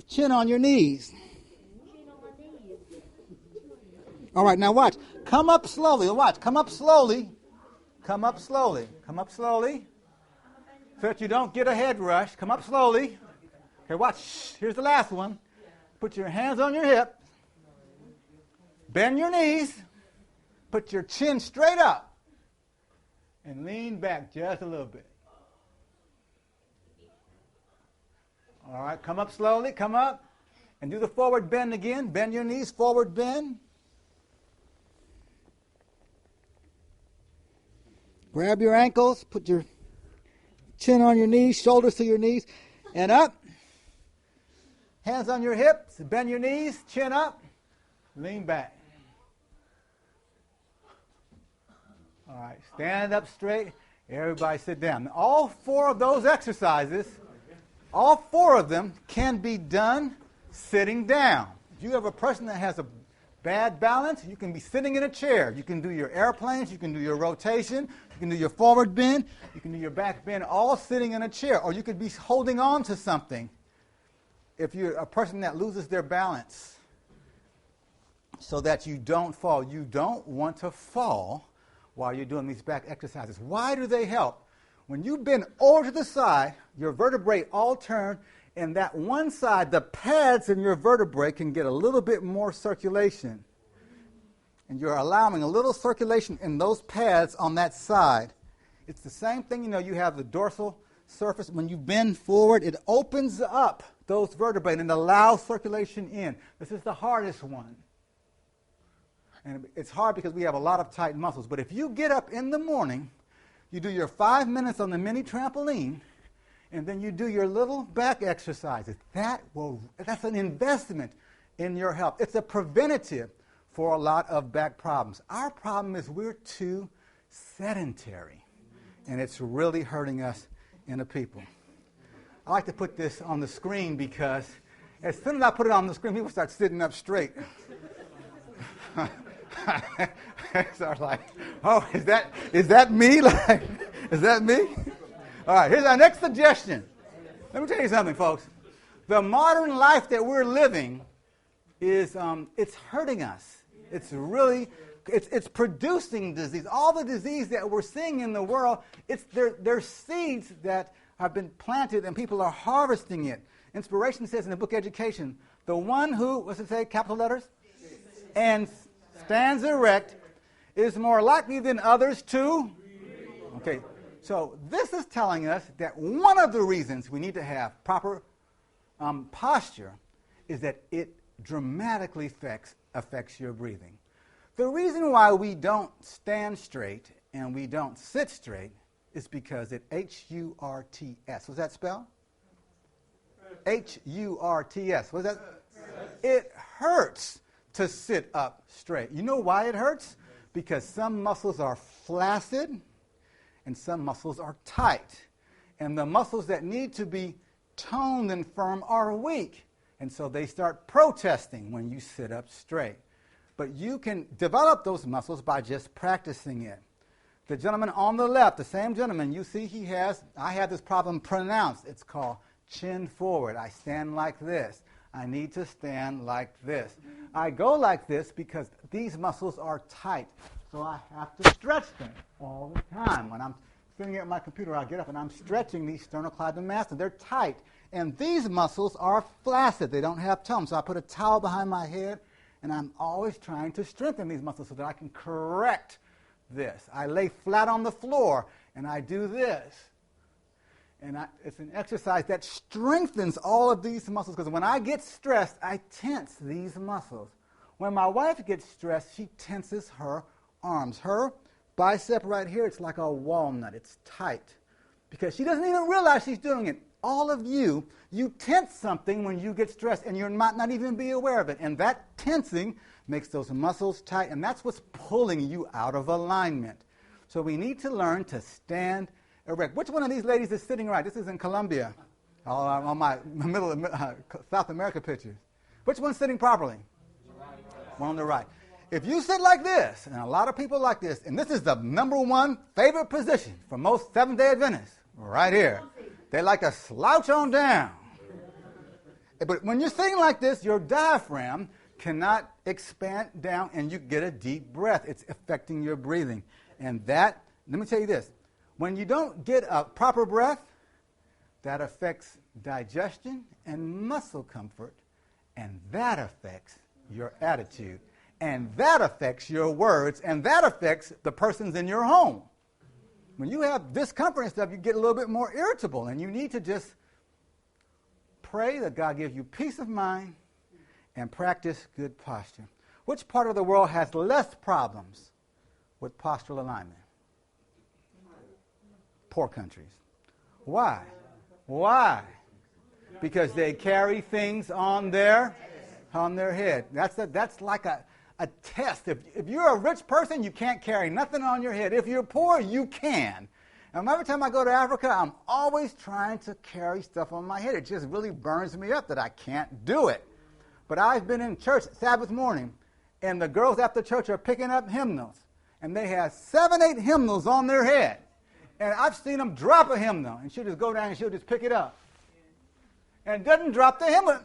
chin on your knees. All right, now watch. Come up slowly. Watch. Come up slowly. Come up slowly. Come up slowly. So that you don't get a head rush. Come up slowly. Okay, watch. Shh. Here's the last one. Put your hands on your hip. Bend your knees. Put your chin straight up and lean back just a little bit. All right, come up slowly, come up, and do the forward bend again. Bend your knees, forward bend. Grab your ankles, put your chin on your knees, shoulders to your knees, and up. Hands on your hips, bend your knees, chin up, lean back. All right, stand up straight. Everybody sit down. All four of those exercises, all four of them can be done sitting down. If you have a person that has a bad balance, you can be sitting in a chair. You can do your airplanes, you can do your rotation, you can do your forward bend, you can do your back bend, all sitting in a chair. Or you could be holding on to something if you're a person that loses their balance so that you don't fall. You don't want to fall while you're doing these back exercises. Why do they help? When you bend over to the side, your vertebrae all turn, and that one side, the pads in your vertebrae can get a little bit more circulation. And you're allowing a little circulation in those pads on that side. It's the same thing, you have the dorsal surface. When you bend forward, it opens up those vertebrae and it allows circulation in. This is the hardest one. And it's hard because we have a lot of tight muscles. But if you get up in the morning, you do your 5 minutes on the mini trampoline, and then you do your little back exercises. That's an investment in your health. It's a preventative for a lot of back problems. Our problem is we're too sedentary, and it's really hurting us in the people. I like to put this on the screen because as soon as I put it on the screen, people start sitting up straight. So like, oh, is that me? Like, is that me? All right, here's our next suggestion. Let me tell you something, folks. The modern life that we're living is it's hurting us. It's really it's producing disease. All the disease that we're seeing in the world, they're seeds that have been planted and people are harvesting it. Inspiration says in the book Education, the one who, what's it say, capital letters? And stands erect is more likely than others to. Okay, so this is telling us that one of the reasons we need to have proper posture is that it dramatically affects your breathing. The reason why we don't stand straight and we don't sit straight is because it H-U-R-T-S. What's that spell? H-U-R-T-S. What's that? It hurts to sit up straight. You know why it hurts? Because some muscles are flaccid and some muscles are tight. And the muscles that need to be toned and firm are weak. And so they start protesting when you sit up straight. But you can develop those muscles by just practicing it. The gentleman on the left, the same gentleman, you see I have this problem pronounced. It's called chin forward. I stand like this. I need to stand like this. I go like this because these muscles are tight. So I have to stretch them all the time when I'm sitting at my computer, I'll get up and I'm stretching these sternocleidomastoid. They're tight. And these muscles are flaccid. They don't have tone. So I put a towel behind my head, and I'm always trying to strengthen these muscles so that I can correct this. I lay flat on the floor, and I do this. And it's an exercise that strengthens all of these muscles, because when I get stressed, I tense these muscles. When my wife gets stressed, she tenses her arms. Her bicep right here, it's like a walnut. It's tight because she doesn't even realize she's doing it. All of you tense something when you get stressed, and you might not even be aware of it. And that tensing makes those muscles tight, and that's what's pulling you out of alignment. So we need to learn to stand erect. Which one of these ladies is sitting right? This is in Colombia, on my middle of South America pictures. Which one's sitting properly? One on the right. If you sit like this, and a lot of people like this, and this is the number one favorite position for most Seventh-day Adventists, right here. They like to slouch on down. But when you're sitting like this, your diaphragm cannot expand down, and you get a deep breath. It's affecting your breathing. And that, let me tell you this, when you don't get a proper breath, that affects digestion and muscle comfort, and that affects your attitude, and that affects your words, and that affects the persons in your home. When you have discomfort and stuff, you get a little bit more irritable, and you need to just pray that God gives you peace of mind and practice good posture. Which part of the world has less problems with postural alignment? Poor countries. Why? Why? Because they carry things on their head. That's like a test. If you're a rich person, you can't carry nothing on your head. If you're poor, you can. And every time I go to Africa, I'm always trying to carry stuff on my head. It just really burns me up that I can't do it. But I've been in church Sabbath morning, and the girls after church are picking up hymnals, and they have 7, 8 hymnals on their head. And I've seen them drop a hymnal, and she'll just go down and she'll just pick it up. And doesn't drop the hymnal.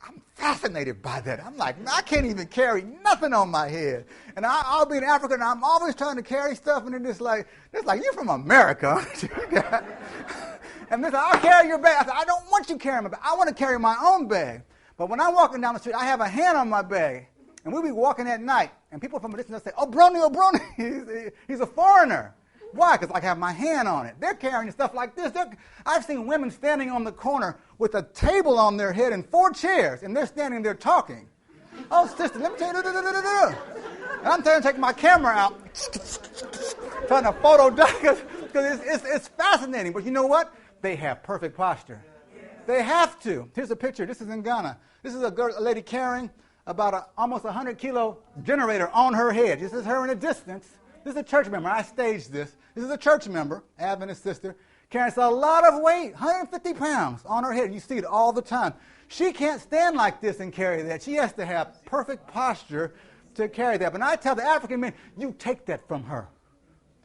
I'm fascinated by that. I'm like, I can't even carry nothing on my head. And I'll be in Africa, and I'm always trying to carry stuff, and it's like, you're from America, aren't you? And they're like, I'll carry your bag. I said, I don't want you carrying my bag. I want to carry my own bag. But when I'm walking down the street, I have a hand on my bag. And we'll be walking at night, and people from a distance say, oh, Brony, he's a foreigner. Why? Because I have my hand on it. They're carrying stuff like this. I've seen women standing on the corner with a table on their head and 4 chairs, and they're standing there talking. Oh, sister, let me tell you. And I'm trying to take my camera out, trying to photo because it's fascinating. But you know what? They have perfect posture. They have to. Here's a picture. This is in Ghana. This is a lady carrying about almost 100-kilo generator on her head. This is her in a distance. This is a church member. I staged this. This is a church member, Adventist sister, carrying a lot of weight, 150 pounds on her head. You see it all the time. She can't stand like this and carry that. She has to have perfect posture to carry that. But I tell the African men, you take that from her.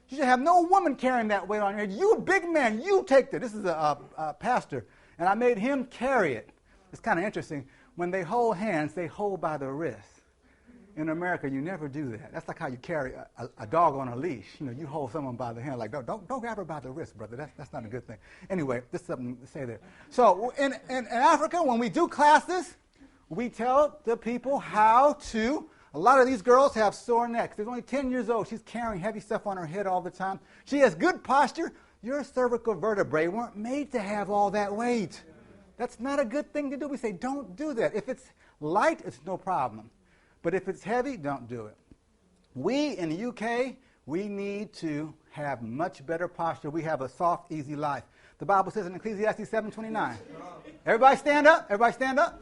You should have no woman carrying that weight on your head. You a big man, you take that. This is a pastor, and I made him carry it. It's kind of interesting. When they hold hands, they hold by the wrist. In America, you never do that. That's like how you carry a dog on a leash. You hold someone by the hand, like, don't grab her by the wrist, brother. That's not a good thing. Anyway, this is something to say there. So in Africa, when we do classes, we tell the people how to. A lot of these girls have sore necks. They're only 10 years old. She's carrying heavy stuff on her head all the time. She has good posture. Your cervical vertebrae weren't made to have all that weight. That's not a good thing to do. We say, don't do that. If it's light, it's no problem. But if it's heavy, don't do it. We in the UK, we need to have much better posture. We have a soft, easy life. The Bible says in Ecclesiastes 7:29. Everybody stand up. Everybody stand up.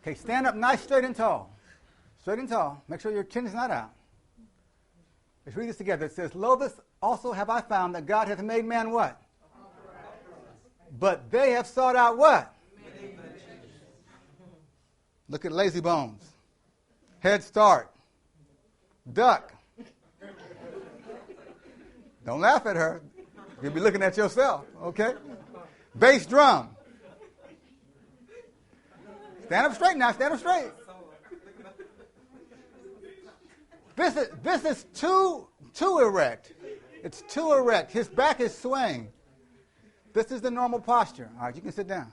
Okay, stand up nice, straight and tall. Straight and tall. Make sure your chin is not out. Let's read this together. It says, lo, this also have I found that God hath made man what? But they have sought out what? Look at Lazy Bones. Head Start. Duck. Don't laugh at her. You'll be looking at yourself, okay? Bass drum. Stand up straight now. Stand up straight. This is too erect. It's too erect. His back is swaying. This is the normal posture. All right, you can sit down.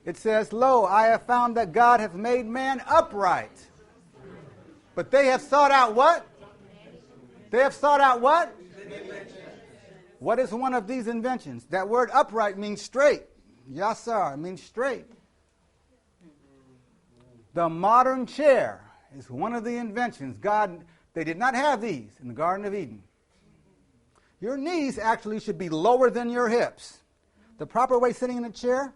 It says, "Lo, I have found that God hath made man upright. But they have sought out what? They have sought out what? What is one of these inventions? That word upright means straight. Yasar means straight. The modern chair is one of the inventions. They did not have these in the Garden of Eden. Your knees actually should be lower than your hips. The proper way sitting in a chair,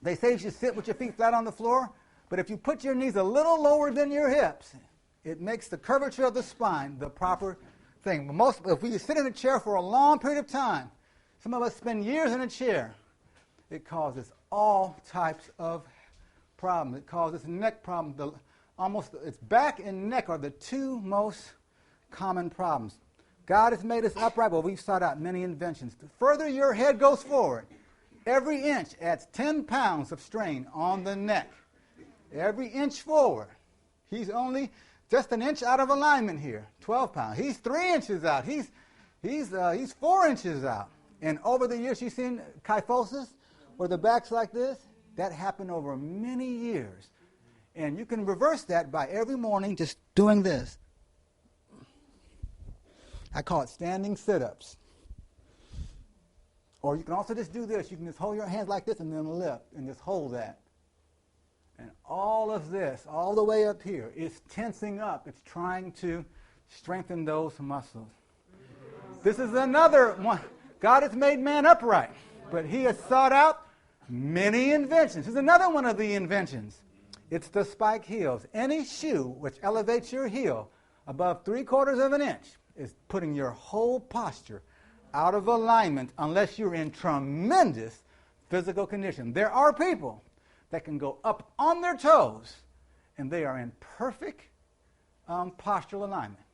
they say you should sit with your feet flat on the floor, but if you put your knees a little lower than your hips, it makes the curvature of the spine the proper thing. If we sit in a chair for a long period of time, some of us spend years in a chair, it causes all types of problems. It causes neck problems. Its back and neck are the two most common problems. God has made us upright, but we've sought out many inventions. The further your head goes forward, every inch adds 10 pounds of strain on the neck. Every inch forward. He's only just an inch out of alignment here, 12 pounds. He's 3 inches out. He's 4 inches out. And over the years, you've seen kyphosis, where the back's like this. That happened over many years. And you can reverse that by every morning just doing this. I call it standing sit-ups. Or you can also just do this. You can just hold your hands like this and then lift and just hold that. And all of this, all the way up here, is tensing up. It's trying to strengthen those muscles. This is another one. God has made man upright, but he has sought out many inventions. This is another one of the inventions. It's the spike heels. Any shoe which elevates your heel above 3/4 of an inch is putting your whole posture out of alignment unless you're in tremendous physical condition. There are people that can go up on their toes and they are in perfect postural alignment.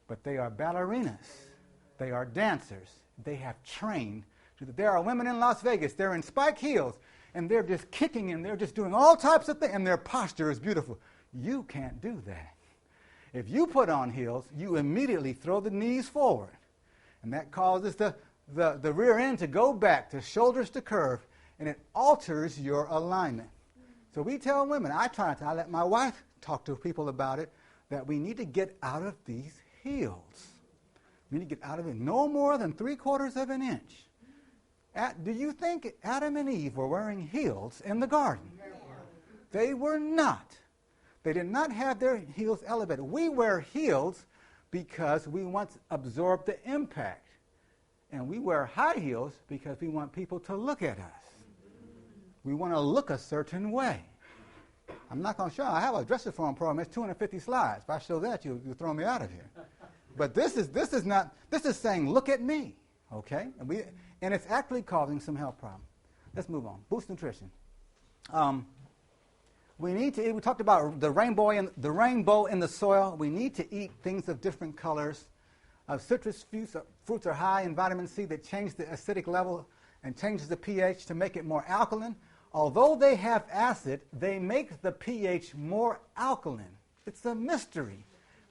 But they are ballerinas. They are dancers. They have trained. There are women in Las Vegas, they're in spike heels, and they're just kicking and they're just doing all types of things, and their posture is beautiful. You can't do that. If you put on heels, you immediately throw the knees forward, and that causes the rear end to go back, the shoulders to curve, and it alters your alignment. So we tell women, I let my wife talk to people about it, that we need to get out of these heels. We need to get out of it no more than 3/4 of an inch. Do you think Adam and Eve were wearing heels in the garden? They were not. They did not have their heels elevated. We wear heels because we want to absorb the impact. And we wear high heels because we want people to look at us. We want to look a certain way. I'm not going to show you. I have a dress reform program. It's 250 slides. If I show that, you'll throw me out of here. But this is saying, look at me. Okay? And it's actually causing some health problems. Let's move on. Boost nutrition. We need to eat. We talked about the rainbow in the soil. We need to eat things of different colors. Citrus fruits are high in vitamin C that change the acidic level and changes the pH to make it more alkaline. Although they have acid, they make the pH more alkaline. It's a mystery,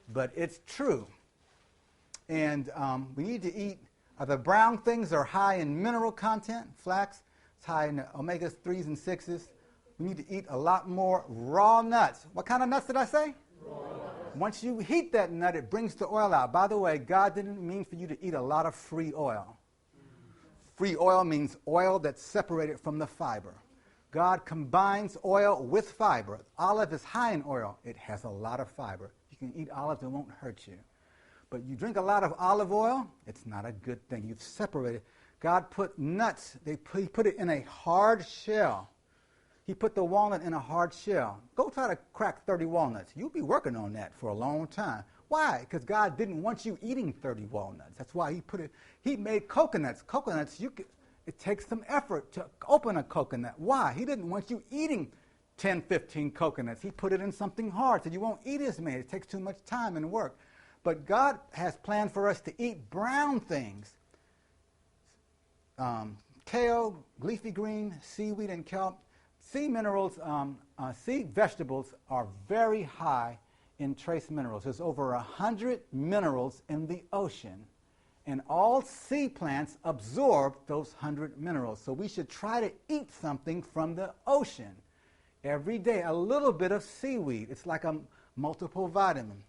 but it's true. And we need to eat. The brown things are high in mineral content. Flax is high in omega-3s and 6s. We need to eat a lot more raw nuts. What kind of nuts did I say? Raw. Once you heat that nut, it brings the oil out. By the way, God didn't mean for you to eat a lot of free oil. Free oil means oil that's separated from the fiber. God combines oil with fiber. Olive is high in oil. It has a lot of fiber. You can eat olives, it won't hurt you. But you drink a lot of olive oil, it's not a good thing. You've separated. God put nuts, he put it in a hard shell. He put the walnut in a hard shell. Go try to crack 30 walnuts. You'll be working on that for a long time. Why? Because God didn't want you eating 30 walnuts. That's why he made coconuts. Coconuts, it takes some effort to open a coconut. Why? He didn't want you eating 10, 15 coconuts. He put it in something hard so you won't eat as many. It takes too much time and work. But God has planned for us to eat brown things. Kale, leafy green, seaweed, and kelp. Sea minerals, sea vegetables are very high in trace minerals. There's over 100 minerals in the ocean, and all sea plants absorb those 100 minerals. So we should try to eat something from the ocean every day, a little bit of seaweed. It's like a multiple vitamin.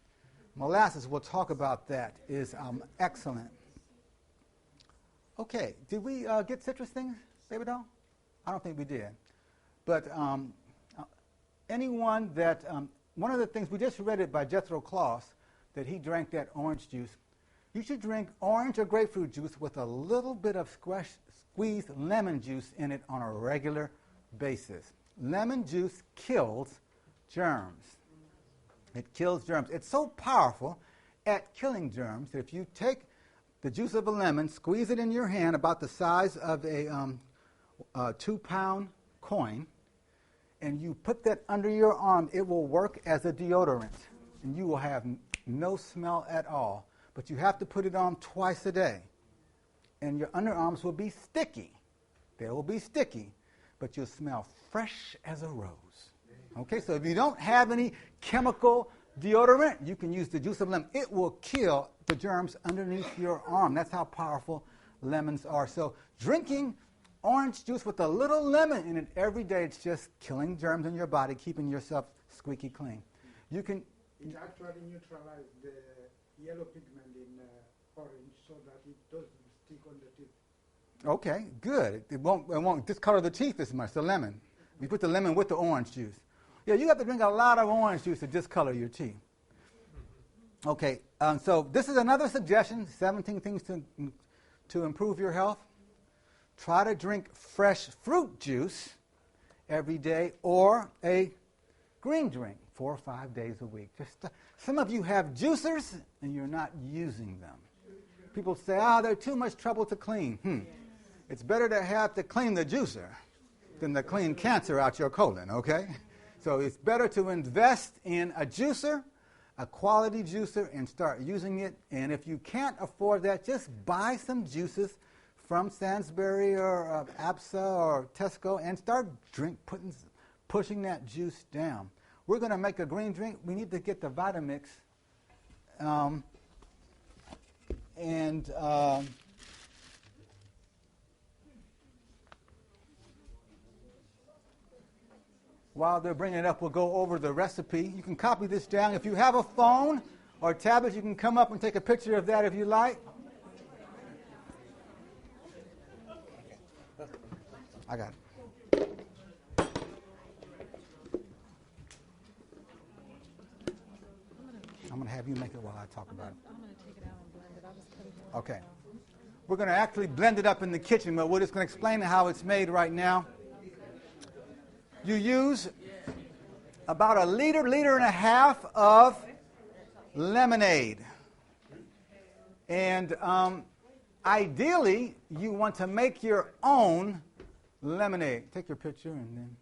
Molasses, we'll talk about that, is excellent. Okay, did we get citrus things, baby doll? I don't think we did. But anyone that, one of the things, we just read it by Jethro Kloss, that he drank that orange juice. You should drink orange or grapefruit juice with a little bit of squeezed lemon juice in it on a regular basis. Lemon juice kills germs. It kills germs. It's so powerful at killing germs that if you take the juice of a lemon, squeeze it in your hand about the size of a 2-pound coin, and you put that under your arm, it will work as a deodorant, and you will have no smell at all. But you have to put it on twice a day, and your underarms will be sticky. They will be sticky, but you'll smell fresh as a rose. Okay, so if you don't have any chemical deodorant, you can use the juice of lemon. It will kill the germs underneath your arm. That's how powerful lemons are. So drinking orange juice with a little lemon in it every day, it's just killing germs in your body, keeping yourself squeaky clean. You can... It actually neutralizes the yellow pigment in orange so that it doesn't stick on the teeth. Okay, good. It won't discolor the teeth as much, the lemon. You put the lemon with the orange juice. Yeah, you have to drink a lot of orange juice to discolor your teeth. Okay, so this is another suggestion, 17 things to improve your health. Try to drink fresh fruit juice every day or a green drink 4 or 5 days a week. Some of you have juicers and you're not using them. People say, they're too much trouble to clean. It's better to have to clean the juicer than to clean cancer out your colon, okay? So it's better to invest in a juicer, a quality juicer, and start using it. And if you can't afford that, just buy some juices from Sainsbury or APSA or Tesco and start pushing that juice down. We're going to make a green drink. We need to get the Vitamix. While they're bringing it up, we'll go over the recipe. You can copy this down. If you have a phone or tablet, you can come up and take a picture of that if you like. I got it. I'm going to have you make it while I talk about it. I'm going to take it out and blend it. I'll just put it here. Okay. We're going to actually blend it up in the kitchen, but we're just going to explain how it's made right now. You use about a liter and a half of lemonade. And ideally, you want to make your own lemonade. Take your picture and then...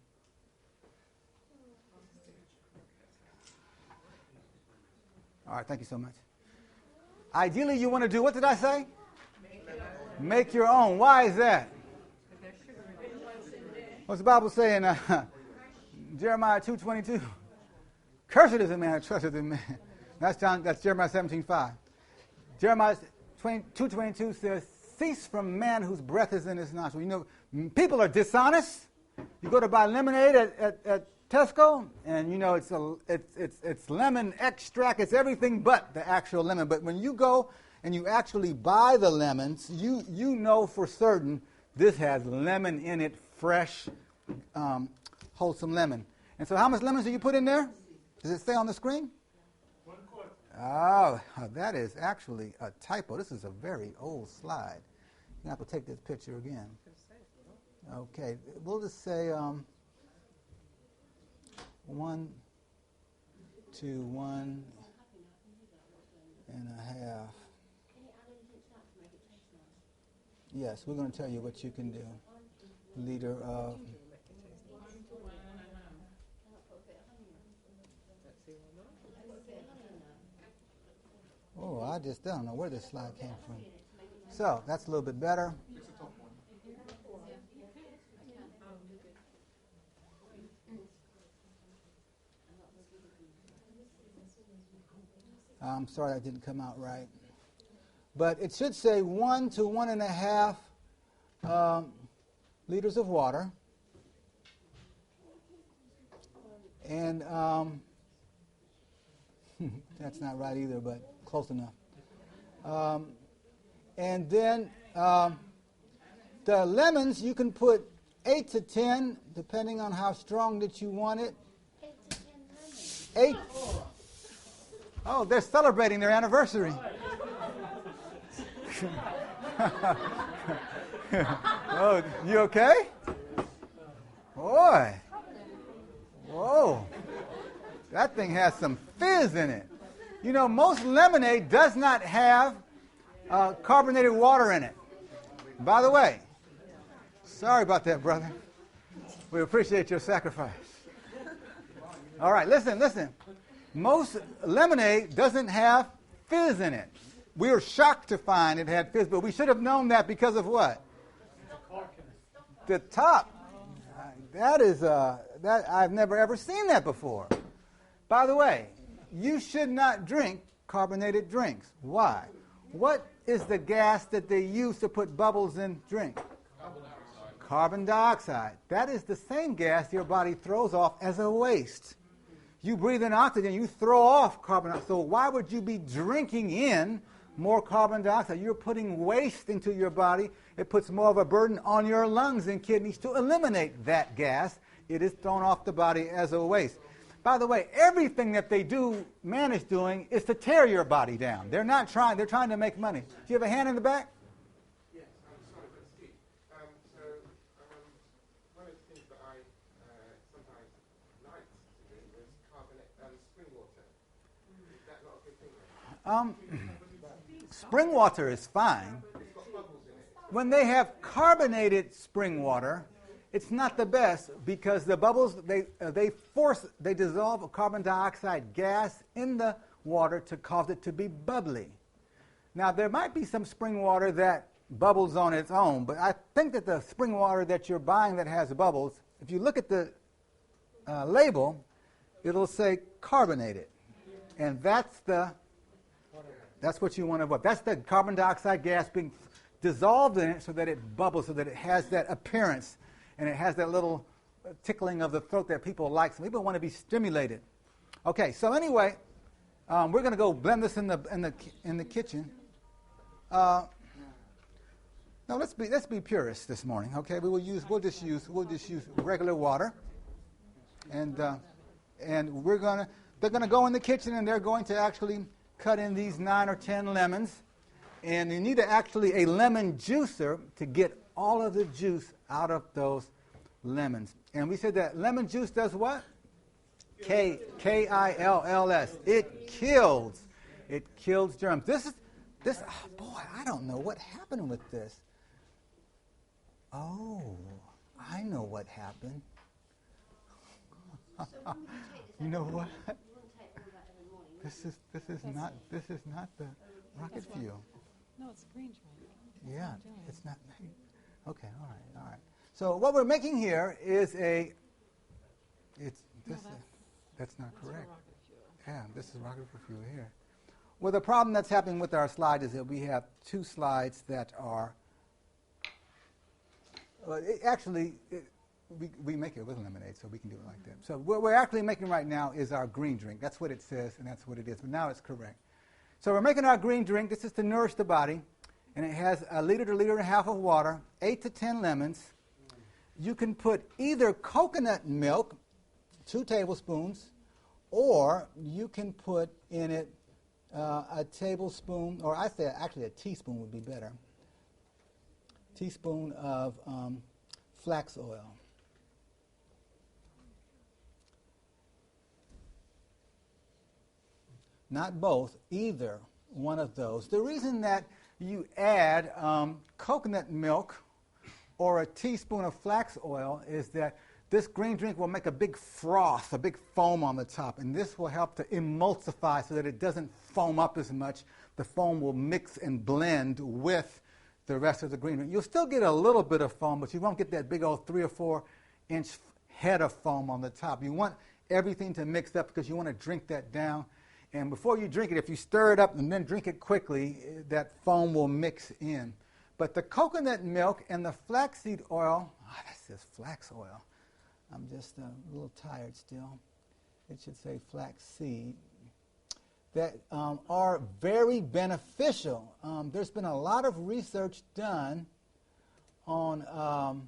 All right, thank you so much. Ideally, you want to do, what did I say? Make your own. Why is that? What's the Bible say in Jeremiah 2:22? Cursed is the man that trusteth in man. That's Jeremiah 17:5. Jeremiah 2:22 says, cease from man whose breath is in his nostril. You know, people are dishonest. You go to buy lemonade at Tesco, and you know it's lemon extract. It's everything but the actual lemon. But when you go and you actually buy the lemons, you know for certain this has lemon in it, fresh, wholesome lemon. And so how much lemons do you put in there? Does it say on the screen? 1 quart. Oh, that is actually a typo. This is a very old slide. You have to take this picture again. Okay, we'll just say 1 to 1 and a half. Yes, we're going to tell you what you can do. Liter of... Oh, I just don't know where this slide came from. So, that's a little bit better. I'm sorry that didn't come out right. But it should say 1 to 1.5 liters of water. And that's not right either, but close enough. And then the lemons, you can put 8 to 10, depending on how strong that you want it. 8. Oh, they're celebrating their anniversary. Oh, you okay? Boy. Whoa. That thing has some fizz in it. You know, most lemonade does not have carbonated water in it. By the way, sorry about that, brother. We appreciate your sacrifice. All right, listen. Most lemonade doesn't have fizz in it. We were shocked to find it had fizz, but we should have known that because of what? The top. That is that I've never ever seen that before. By the way, you should not drink carbonated drinks. Why? What is the gas that they use to put bubbles in drink? Carbon dioxide. That is the same gas your body throws off as a waste. You breathe in oxygen, you throw off carbon dioxide. So why would you be drinking in more carbon dioxide? You're putting waste into your body. It puts more of a burden on your lungs and kidneys to eliminate that gas. It is thrown off the body as a waste. By the way, everything that they do, man is doing, is to tear your body down. They're trying to make money. Do you have a hand in the back? Yes, I'm sorry, but Skeete. One of the things that I sometimes like to do is carbonate spring water. Is that not a good thing? Spring water is fine. It's got bubbles in it. When they have carbonated spring water, it's not the best because the bubbles, they dissolve a carbon dioxide gas in the water to cause it to be bubbly. Now, there might be some spring water that bubbles on its own, but I think that the spring water that you're buying that has bubbles, if you look at the label, it'll say carbonated. And that's what you want to avoid. That's the carbon dioxide gas being dissolved in it so that it bubbles, so that it has that appearance. And it has that little tickling of the throat that people like. Some people want to be stimulated. Okay, so anyway, we're going to go blend this in the kitchen. No, let's be purists this morning. Okay, we'll just use regular water, and they're going to go in the kitchen and they're going to actually cut in these 9 or 10 lemons, and you need a lemon juicer to get all of the juice out of those lemons. And we said that lemon juice does what? Kills. It kills germs. This boy, I don't know what happened with this. Oh, I know what happened. You know what? This is not the rocket fuel. No, it's green drink. Yeah, it's not. Okay, all right. So what we're making here is that's not correct. Yeah, this is rocket fuel here. Well, the problem that's happening with our slide is that we have 2 slides that are. We make it with lemonade, so we can do it like that. So what we're actually making right now is our green drink. That's what it says, and that's what it is. But now it's correct. So we're making our green drink. This is to nourish the body. And it has 1 liter to 1.5 liters of water, 8 to 10 lemons. You can put either coconut milk, 2 tablespoons, or you can put in it a tablespoon, or I say actually a teaspoon would be better, teaspoon of flax oil. Not both, either one of those. The reason that you add coconut milk or a teaspoon of flax oil is that this green drink will make a big froth, a big foam on the top, and this will help to emulsify so that it doesn't foam up as much. The foam will mix and blend with the rest of the green drink. You'll still get a little bit of foam, but you won't get that big old 3 or 4 inch head of foam on the top. You want everything to mix up because you want to drink that down. And before you drink it, if you stir it up and then drink it quickly, that foam will mix in. But the coconut milk and the flaxseed oil, that says flax oil. I'm just a little tired still. It should say flaxseed. That are very beneficial. There's been a lot of research done on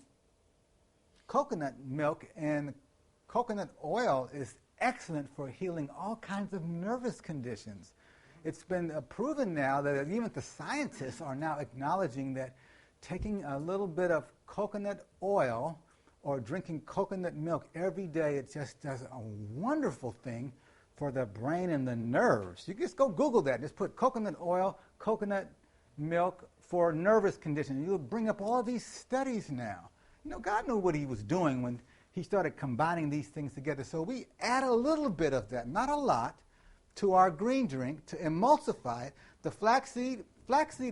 coconut milk, and coconut oil is excellent for healing all kinds of nervous conditions. It's been proven now that even the scientists are now acknowledging that taking a little bit of coconut oil or drinking coconut milk every day, it just does a wonderful thing for the brain and the nerves. You just go Google that. Just put coconut oil, coconut milk for nervous conditions. You'll bring up all these studies now. You know, God knew what he was doing when he started combining these things together. So we add a little bit of that, not a lot, to our green drink to emulsify it. The flaxseed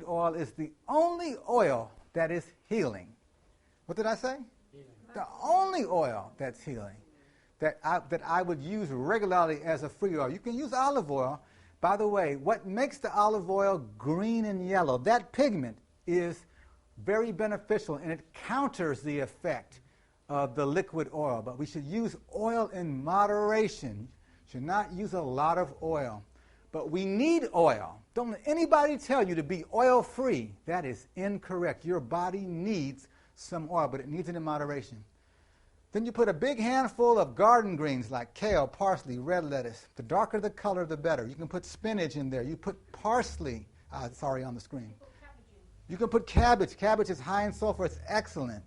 oil is the only oil that is healing. What did I say? Healing. The only oil that's healing that I would use regularly as a free oil. You can use olive oil. By the way, what makes the olive oil green and yellow, that pigment is very beneficial, and it counters the effect of the liquid oil. But we should use oil in moderation. Should not use a lot of oil. But we need oil. Don't let anybody tell you to be oil-free. That is incorrect. Your body needs some oil, but it needs it in moderation. Then you put a big handful of garden greens like kale, parsley, red lettuce. The darker the color, the better. You can put spinach in there. You put parsley. Sorry, on the screen. You can put cabbage. Cabbage is high in sulfur. It's excellent.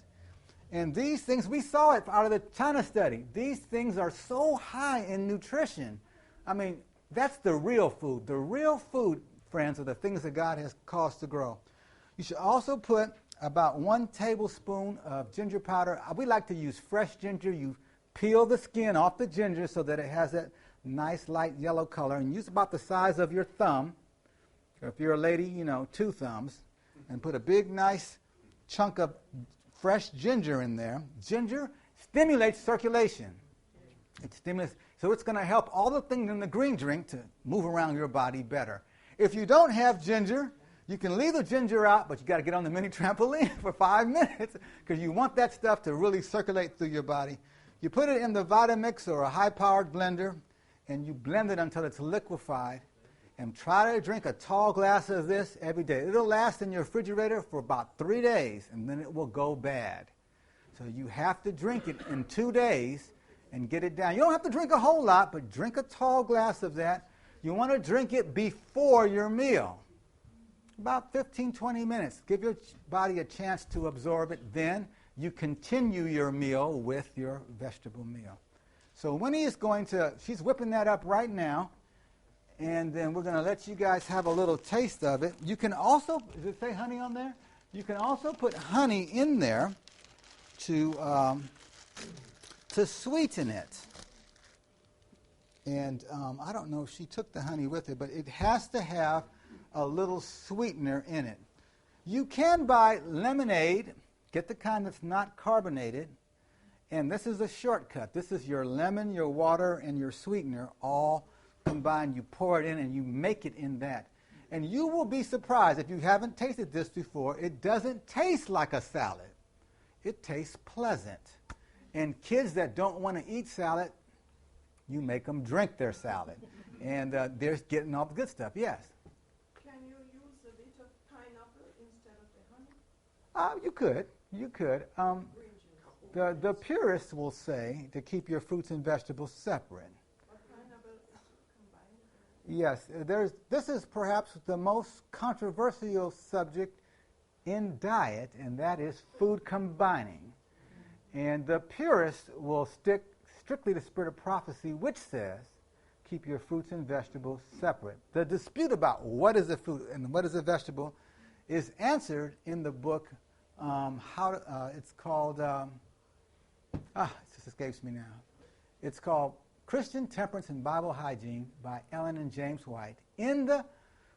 And these things, we saw it out of the China study. These things are so high in nutrition. I mean, that's the real food. The real food, friends, are the things that God has caused to grow. You should also put about 1 tablespoon of ginger powder. We like to use fresh ginger. You peel the skin off the ginger so that it has that nice light yellow color, and use about the size of your thumb. If you're a lady, 2 thumbs. And put a big, nice chunk of fresh ginger in there. Ginger stimulates circulation. It stimulates, so it's going to help all the things in the green drink to move around your body better. If you don't have ginger, you can leave the ginger out, but you got to get on the mini trampoline for 5 minutes because you want that stuff to really circulate through your body. You put it in the Vitamix or a high-powered blender, and you blend it until it's liquefied. And try to drink a tall glass of this every day. It'll last in your refrigerator for about 3 days, and then it will go bad. So you have to drink it in 2 days and get it down. You don't have to drink a whole lot, but drink a tall glass of that. You want to drink it before your meal. About 15, 20 minutes. Give your body a chance to absorb it. Then you continue your meal with your vegetable meal. So Winnie is she's whipping that up right now. And then we're going to let you guys have a little taste of it. You can also, does it say honey on there? You can also put honey in there to sweeten it. And I don't know if she took the honey with her, but it has to have a little sweetener in it. You can buy lemonade, get the kind that's not carbonated, and this is a shortcut. This is your lemon, your water, and your sweetener all combined. You pour it in and you make it in that. And you will be surprised if you haven't tasted this before. It doesn't taste like a salad. It tastes pleasant. And kids that don't want to eat salad, you make them drink their salad. And they're getting all the good stuff. Yes? Can you use a bit of pineapple instead of the honey? You could. The purists will say to keep your fruits and vegetables separate. Yes, this is perhaps the most controversial subject in diet, and that is food combining. And the purists will stick strictly to the spirit of prophecy, which says, keep your fruits and vegetables separate. The dispute about what is a fruit and what is a vegetable is answered in the book, it's called, it just escapes me now. It's called Christian Temperance and Bible Hygiene by Ellen and James White. In the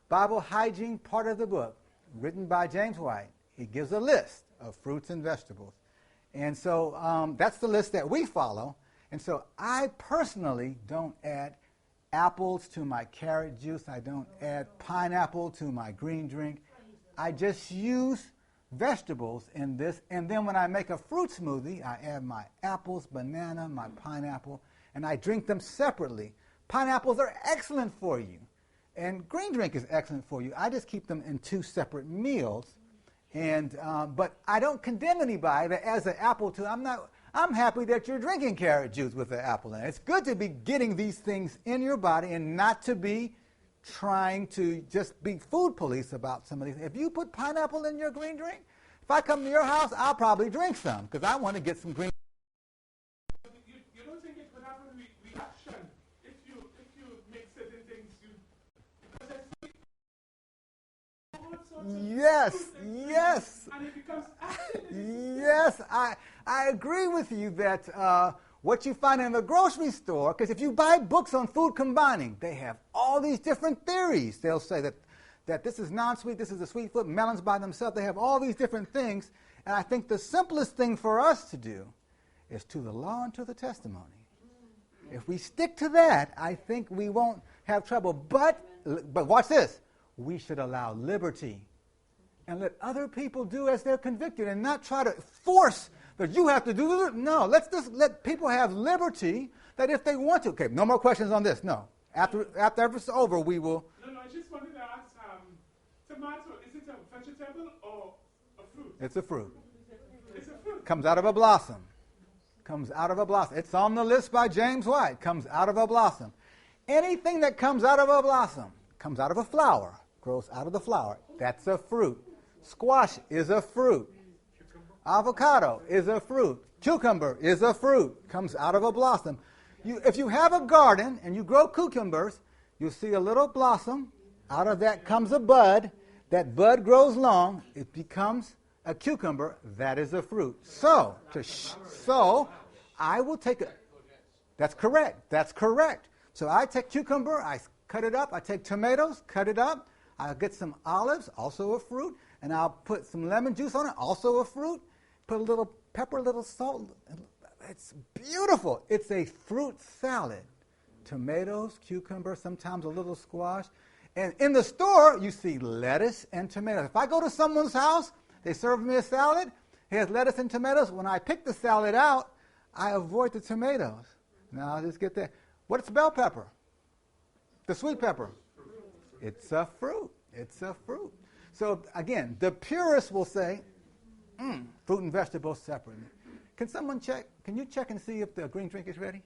Bible hygiene part of the book, written by James White, it gives a list of fruits and vegetables. And so that's the list that we follow. And so I personally don't add apples to my carrot juice. I don't add pineapple to my green drink. I just use vegetables in this, and then when I make a fruit smoothie, I add my apples, banana, my pineapple, and I drink them separately. Pineapples are excellent for you, and green drink is excellent for you. I just keep them in 2 separate meals, and but I don't condemn anybody that adds an apple to. I'm happy that you're drinking carrot juice with an apple in it. It's good to be getting these things in your body and not to be trying to just be food police about some of these. If you put pineapple in your green drink, if I come to your house, I'll probably drink some because I want to get some green. You don't think it would have a reaction if you make certain things Yes. and it becomes acid. Yes, I agree with you that what you find in the grocery store, because if you buy books on food combining, they have all these different theories. They'll say that this is non-sweet, this is a sweet fruit, melons by themselves. They have all these different things, and I think the simplest thing for us to do is to the law and to the testimony. If we stick to that, I think we won't have trouble. But watch this. We should allow liberty and let other people do as they're convicted and not try to force that you have to do it. No, let's just let people have liberty that if they want to. Okay, no more questions on this. No. After it's over, we will. No, I just wanted to ask, tomato, is it a vegetable or a fruit? It's a fruit. It's a fruit. Comes out of a blossom. Comes out of a blossom. It's on the list by James White. Comes out of a blossom. Anything that comes out of a blossom comes out of a flower, grows out of the flower. That's a fruit. Squash is a fruit. Avocado is a fruit. Cucumber is a fruit. Comes out of a blossom. If you have a garden and you grow cucumbers, you'll see a little blossom. Out of that comes a bud. That bud grows long. It becomes a cucumber. That is a fruit. So I will take it. That's correct. So I take cucumber, I cut it up. I take tomatoes, cut it up. I'll get some olives, also a fruit, and I'll put some lemon juice on it, also a fruit. Put a little pepper, a little salt. It's beautiful. It's a fruit salad. Tomatoes, cucumber, sometimes a little squash. And in the store, you see lettuce and tomatoes. If I go to someone's house, they serve me a salad, it has lettuce and tomatoes. When I pick the salad out, I avoid the tomatoes. Now I'll just get that. What's bell pepper? The sweet pepper. It's a fruit. It's a fruit. So again, the purists will say, fruit and vegetables separately. Can someone check? Can you check and see if the green drink is ready?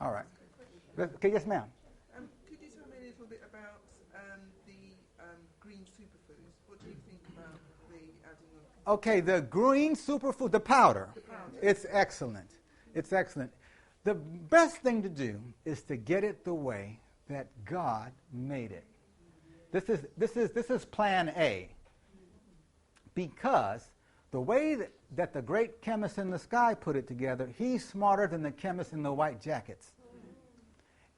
All right. Okay, yes, ma'am. Could you tell me a little bit about the green superfoods? What do you think about the adding of? Okay, the green superfood, the powder. It's excellent. It's excellent. The best thing to do is to get it the way that God made it. This is plan A. Because the way that the great chemist in the sky put it together, he's smarter than the chemists in the white jackets.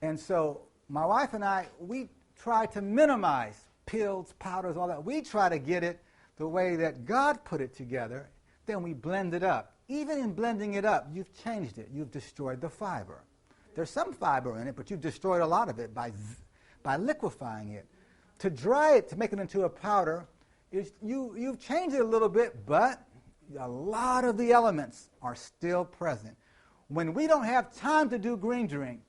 And so my wife and I, we try to minimize pills, powders, all that. We try to get it the way that God put it together. Then we blend it up. Even in blending it up, you've changed it. You've destroyed the fiber. There's some fiber in it, but you've destroyed a lot of it by liquefying it. To dry it, to make it into a powder, you've changed it a little bit, but a lot of the elements are still present. When we don't have time to do green drink,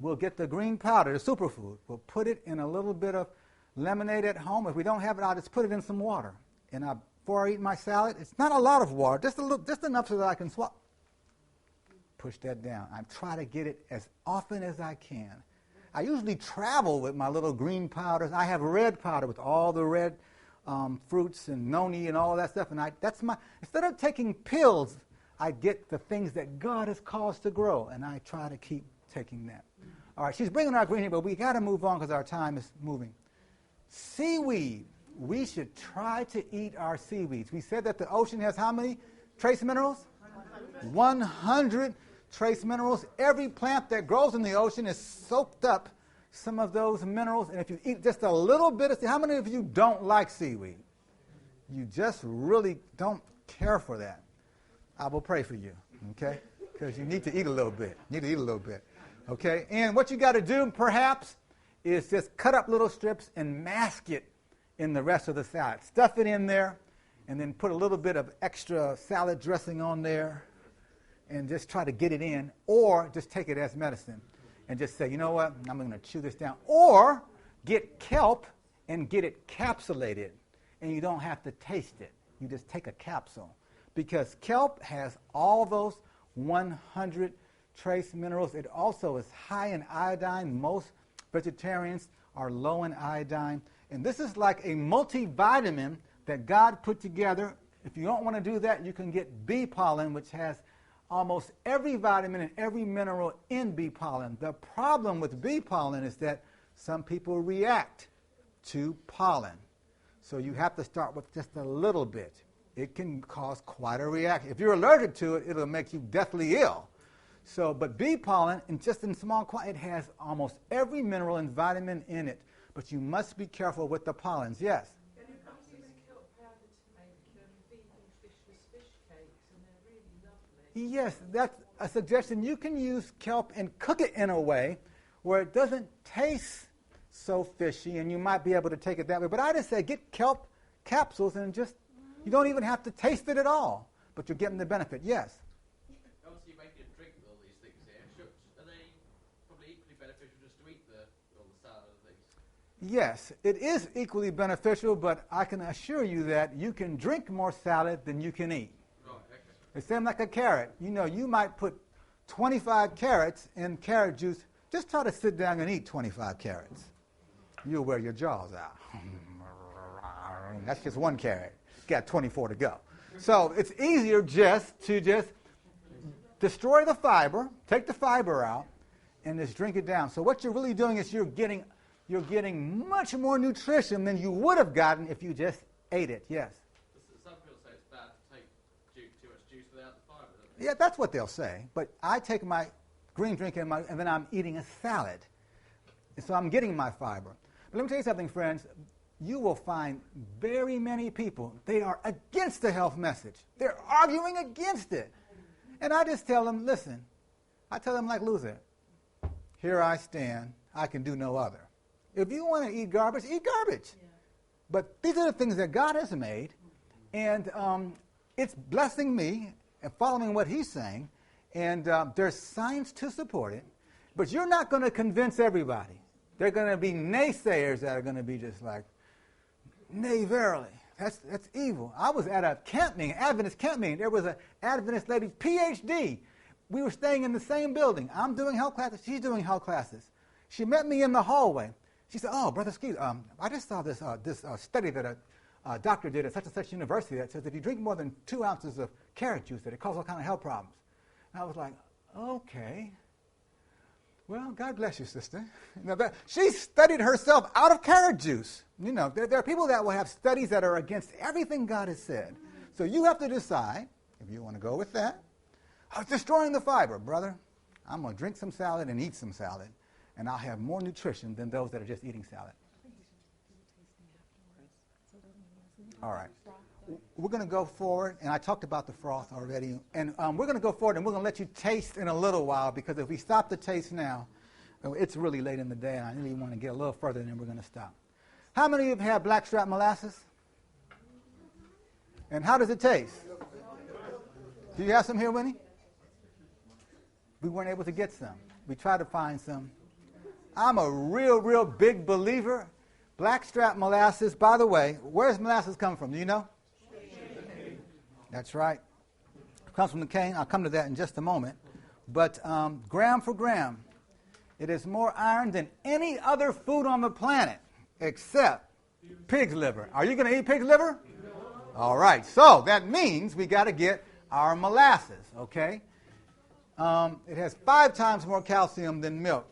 we'll get the green powder, the superfood. We'll put it in a little bit of lemonade at home. If we don't have it, I'll just put it in some water. And before I eat my salad, it's not a lot of water, just enough so that I can swallow. Push that down. I try to get it as often as I can. I usually travel with my little green powders. I have red powder with all the red fruits and noni and all that stuff. And instead of taking pills, I get the things that God has caused to grow, and I try to keep taking that. All right, she's bringing our green here, but we got to move on because our time is moving. Seaweed. We should try to eat our seaweeds. We said that the ocean has how many trace minerals? 100 trace minerals. Every plant that grows in the ocean is soaked up some of those minerals. And if you eat just a little bit of how many of you don't like seaweed? You just really don't care for that. I will pray for you, okay? Because you need to eat a little bit. Okay, and what you got to do perhaps is just cut up little strips and mask it in the rest of the salad. Stuff it in there and then put a little bit of extra salad dressing on there and just try to get it in, or just take it as medicine and just say, you know what, I'm going to chew this down. Or get kelp and get it capsulated, and you don't have to taste it. You just take a capsule, because kelp has all those 100 trace minerals. It also is high in iodine. Most vegetarians are low in iodine. And this is like a multivitamin that God put together. If you don't want to do that, you can get bee pollen, which has almost every vitamin and every mineral in bee pollen. The problem with bee pollen is that some people react to pollen. So you have to start with just a little bit. It can cause quite a reaction. If you're allergic to it, it'll make you deathly ill. So, but bee pollen, just in small quantity, it has almost every mineral and vitamin in it. But you must be careful with the pollens. Yes? Can you come use kelp powder to make vegan fishless fish cakes, and they're really lovely? Yes, that's a suggestion. You can use kelp and cook it in a way where it doesn't taste so fishy, and you might be able to take it that way. But I just say get kelp capsules and just, you don't even have to taste it at all, but you're getting the benefit. Yes? Obviously, you're making a drink with all these things here. Are they probably equally beneficial just to eat all the salad and things? Yes, it is equally beneficial, but I can assure you that you can drink more salad than you can eat. Right, okay. It's same like a carrot. You know, you might put 25 carrots in carrot juice. Just try to sit down and eat 25 carrots. You'll wear your jaws out. That's just one carrot. Got 24 to go. So it's easier just to destroy the fiber, take the fiber out, and just drink it down. So what you're really doing is you're getting much more nutrition than you would have gotten if you just ate it. Yes? Some people say it's bad to take too much juice without the fiber, don't they? Yeah, that's what they'll say. But I take my green drink and then I'm eating a salad. So I'm getting my fiber. But let me tell you something, friends. You will find very many people, they are against the health message. They're arguing against it. And I just tell them, listen, I tell them like Luther, here I stand, I can do no other. If you want to eat garbage, eat garbage. Yeah. But these are the things that God has made, and it's blessing me and following what he's saying, and there's science to support it, but you're not going to convince everybody. There are going to be naysayers that are going to be just like, nay, verily, that's evil. I was at a camp meeting, Adventist camp meeting. There was an Adventist lady, PhD. We were staying in the same building. I'm doing health classes. She's doing health classes. She met me in the hallway. She said, oh, Brother Skeete, I just saw this study that a doctor did at such and such university that says if you drink more than 2 ounces of carrot juice, that it causes all kinds of health problems. And I was like, okay. Well, God bless you, sister. She studied herself out of carrot juice. You know, there are people that will have studies that are against everything God has said. So you have to decide if you want to go with that. Destroying the fiber, brother. I'm going to drink some salad and eat some salad, and I'll have more nutrition than those that are just eating salad. All right. We're going to go forward, and I talked about the froth already, and we're going to go forward, and we're going to let you taste in a little while, because if we stop the taste now, it's really late in the day, and I really want to get a little further, and then we're going to stop. How many of you have had blackstrap molasses? And how does it taste? Do you have some here, Winnie? We weren't able to get some. We tried to find some. I'm a real big believer. Blackstrap molasses, by the way, where does molasses come from? Do you know? That's right. It comes from the cane. I'll come to that in just a moment. But gram for gram, it is more iron than any other food on the planet except pig's liver. Are you going to eat pig's liver? No. All right. So that means we got to get our molasses, okay? It has 5 times more calcium than milk.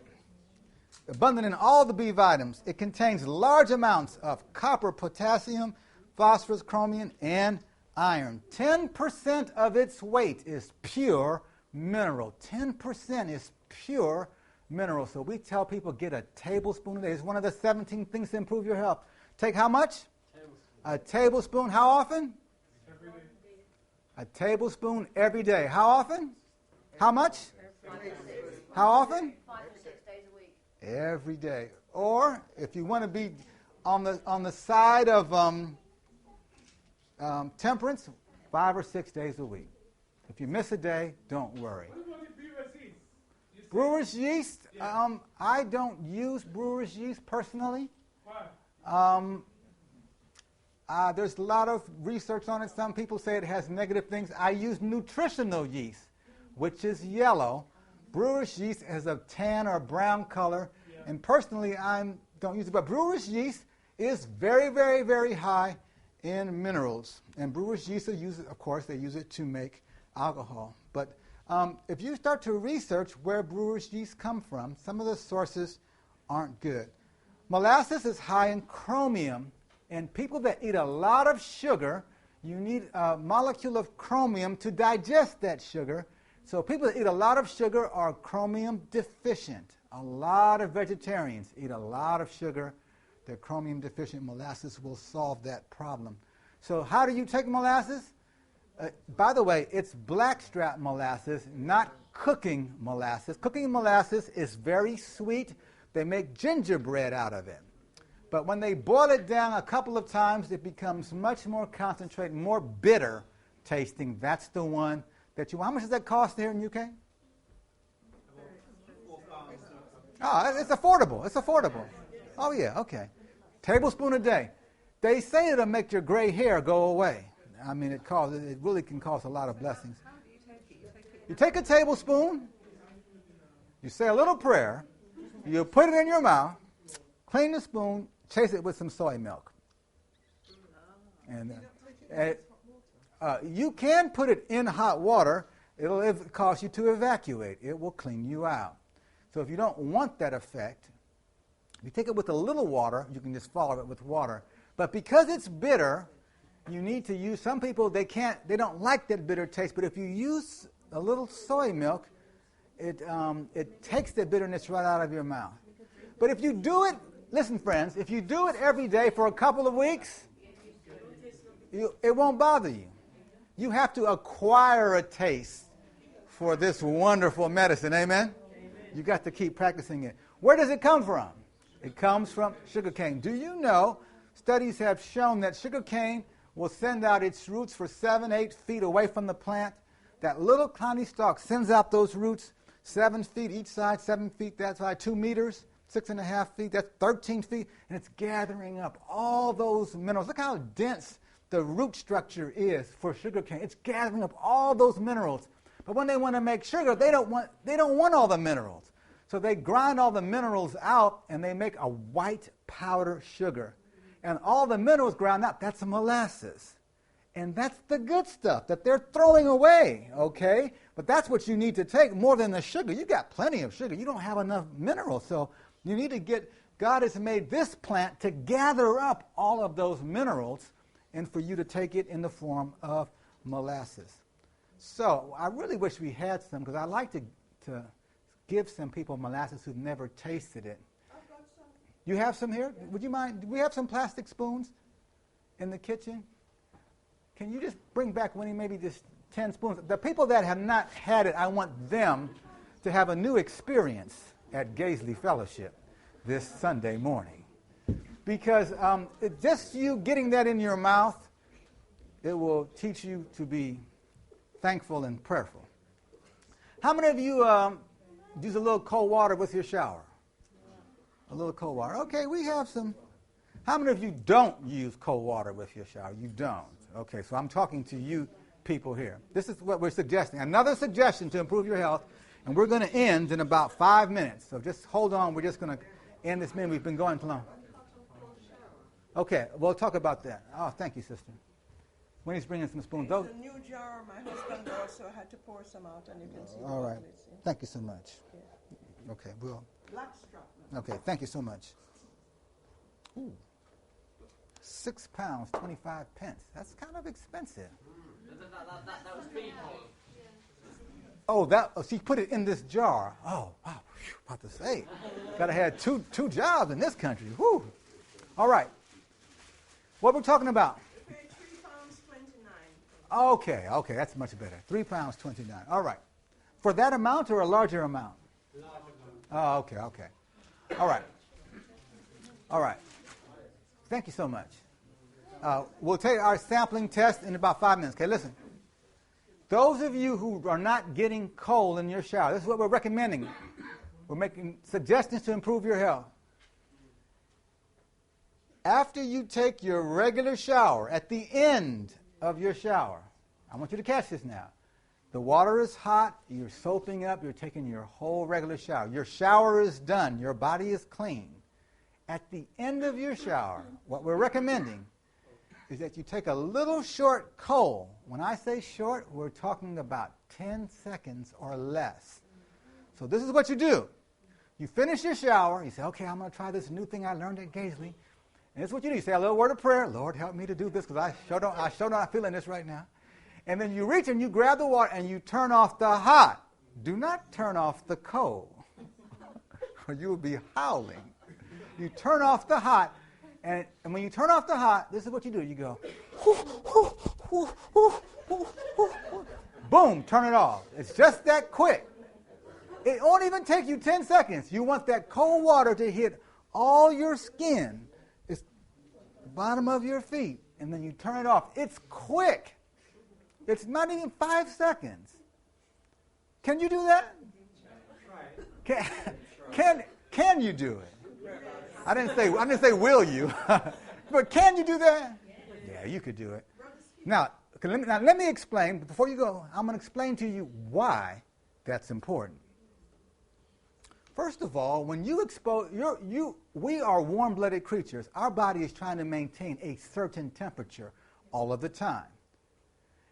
Abundant in all the B vitamins. It contains large amounts of copper, potassium, phosphorus, chromium, and iron. 10% of its weight is pure mineral. 10% is pure mineral. So we tell people get a tablespoon a day. It's one of the 17 things to improve your health. Take how much? A tablespoon. How often? Every day. A tablespoon every day. How often? How much? How often? 5 to 6 days a week. Every day. Or if you want to be on the side of temperance, 5 or 6 days a week. If you miss a day, don't worry. What about the brewer's yeast? Brewer's yeast? Yeah. I don't use brewer's yeast personally. Why? There's a lot of research on it. Some people say it has negative things. I use nutritional yeast, which is yellow. Brewer's yeast has a tan or brown color. Yeah. And personally, I don't use it. But brewer's yeast is very, very, very high in minerals. And brewer's yeast, of course, they use it to make alcohol. But if you start to research where brewer's yeast come from, some of the sources aren't good. Molasses is high in chromium, and people that eat a lot of sugar, you need a molecule of chromium to digest that sugar. So people that eat a lot of sugar are chromium deficient. A lot of vegetarians eat a lot of sugar. They're chromium deficient. Molasses will solve that problem. So how do you take molasses? By the way, it's blackstrap molasses, not cooking molasses. Cooking molasses is very sweet. They make gingerbread out of it. But when they boil it down a couple of times, it becomes much more concentrated, more bitter tasting. That's the one that you want. How much does that cost here in UK? Oh, it's affordable. It's affordable. Oh, yeah, okay. Tablespoon a day. They say it'll make your gray hair go away. I mean, it really can cause a lot of blessings. How do you take it? You take a tablespoon, you say a little prayer, you put it in your mouth, clean the spoon, chase it with some soy milk. And you can put it in hot water. It'll cause you to evacuate. It will clean you out. So if you don't want that effect, if you take it with a little water, you can just follow it with water. But because it's bitter, you need to use, some people, they don't like that bitter taste, but if you use a little soy milk, it takes the bitterness right out of your mouth. But if you do it, listen friends, if you do it every day for a couple of weeks, it won't bother you. You have to acquire a taste for this wonderful medicine, amen? You got to keep practicing it. Where does it come from? It comes from sugarcane. Do you know, studies have shown that sugarcane will send out its roots for 7-8 feet away from the plant. That little tiny stalk sends out those roots 7 feet each side, 7 feet that side, 2 meters, 6.5 feet, that's 13 feet, and it's gathering up all those minerals. Look how dense the root structure is for sugarcane. It's gathering up all those minerals. But when they want to make sugar, they don't want all the minerals. So they grind all the minerals out, and they make a white powder sugar. And all the minerals ground out, that's molasses. And that's the good stuff that they're throwing away, okay? But that's what you need to take more than the sugar. You got plenty of sugar. You don't have enough minerals. So you need to God has made this plant to gather up all of those minerals and for you to take it in the form of molasses. So I really wish we had some, because I like to give some people molasses who've never tasted it. I've got some. You have some here? Would you mind? Do we have some plastic spoons in the kitchen? Can you just bring back, Winnie, maybe just 10 spoons? The people that have not had it, I want them to have a new experience at Gazeley Fellowship this Sunday morning. Because just you getting that in your mouth, it will teach you to be thankful and prayerful. How many of you use a little cold water with your shower? A little cold water. Okay, we have some. How many of you don't use cold water with your shower? You don't. Okay, so I'm talking to you people here. This is what we're suggesting. Another suggestion to improve your health, and we're going to end in about 5 minutes. So just hold on. We're just going to end this minute. We've been going too long. Okay, we'll talk about that. Oh, thank you, sister. When he's bringing some spoons. It's a new jar. My husband also had to pour some out, and you can see. All right. Thank you so much. Yeah. Okay, we'll. Blackstrap. Okay, thank you so much. Ooh. £6, 25 pence. That's kind of expensive. That was people. Oh, she put it in this jar. Oh, wow. Whew, about to say. Gotta have two jobs in this country. Whew. All right. What we're talking about? We paid £3.29. Okay, that's much better. £3.29. All right. For that amount or a larger amount? Oh, okay, okay. All right. All right. Thank you so much. We'll take our sampling test in about 5 minutes. Okay, listen. Those of you who are not getting cold in your shower, this is what we're recommending. We're making suggestions to improve your health. After you take your regular shower, at the end of your shower, I want you to catch this now. The water is hot, you're soaping up, you're taking your whole regular shower. Your shower is done, your body is clean. At the end of your shower, what we're recommending is that you take a little short cold. When I say short, we're talking about 10 seconds or less. So this is what you do. You finish your shower, you say, okay, I'm going to try this new thing I learned at Gazeley. And this is what you do. You say a little word of prayer. Lord, help me to do this because I sure don't feeling this right now. And then you reach and you grab the water and you turn off the hot. Do not turn off the cold or you will be howling. You turn off the hot. And when you turn off the hot, this is what you do. You go, boom, turn it off. It's just that quick. It won't even take you 10 seconds. You want that cold water to hit all your skin. It's the bottom of your feet. And then you turn it off. It's quick. It's not even 5 seconds. Can you do that? Can you do it? I didn't say will you, but can you do that? Yeah, you could do it. Now let me explain. But before you go, I'm going to explain to you why that's important. First of all, when you expose, we are warm-blooded creatures. Our body is trying to maintain a certain temperature all of the time.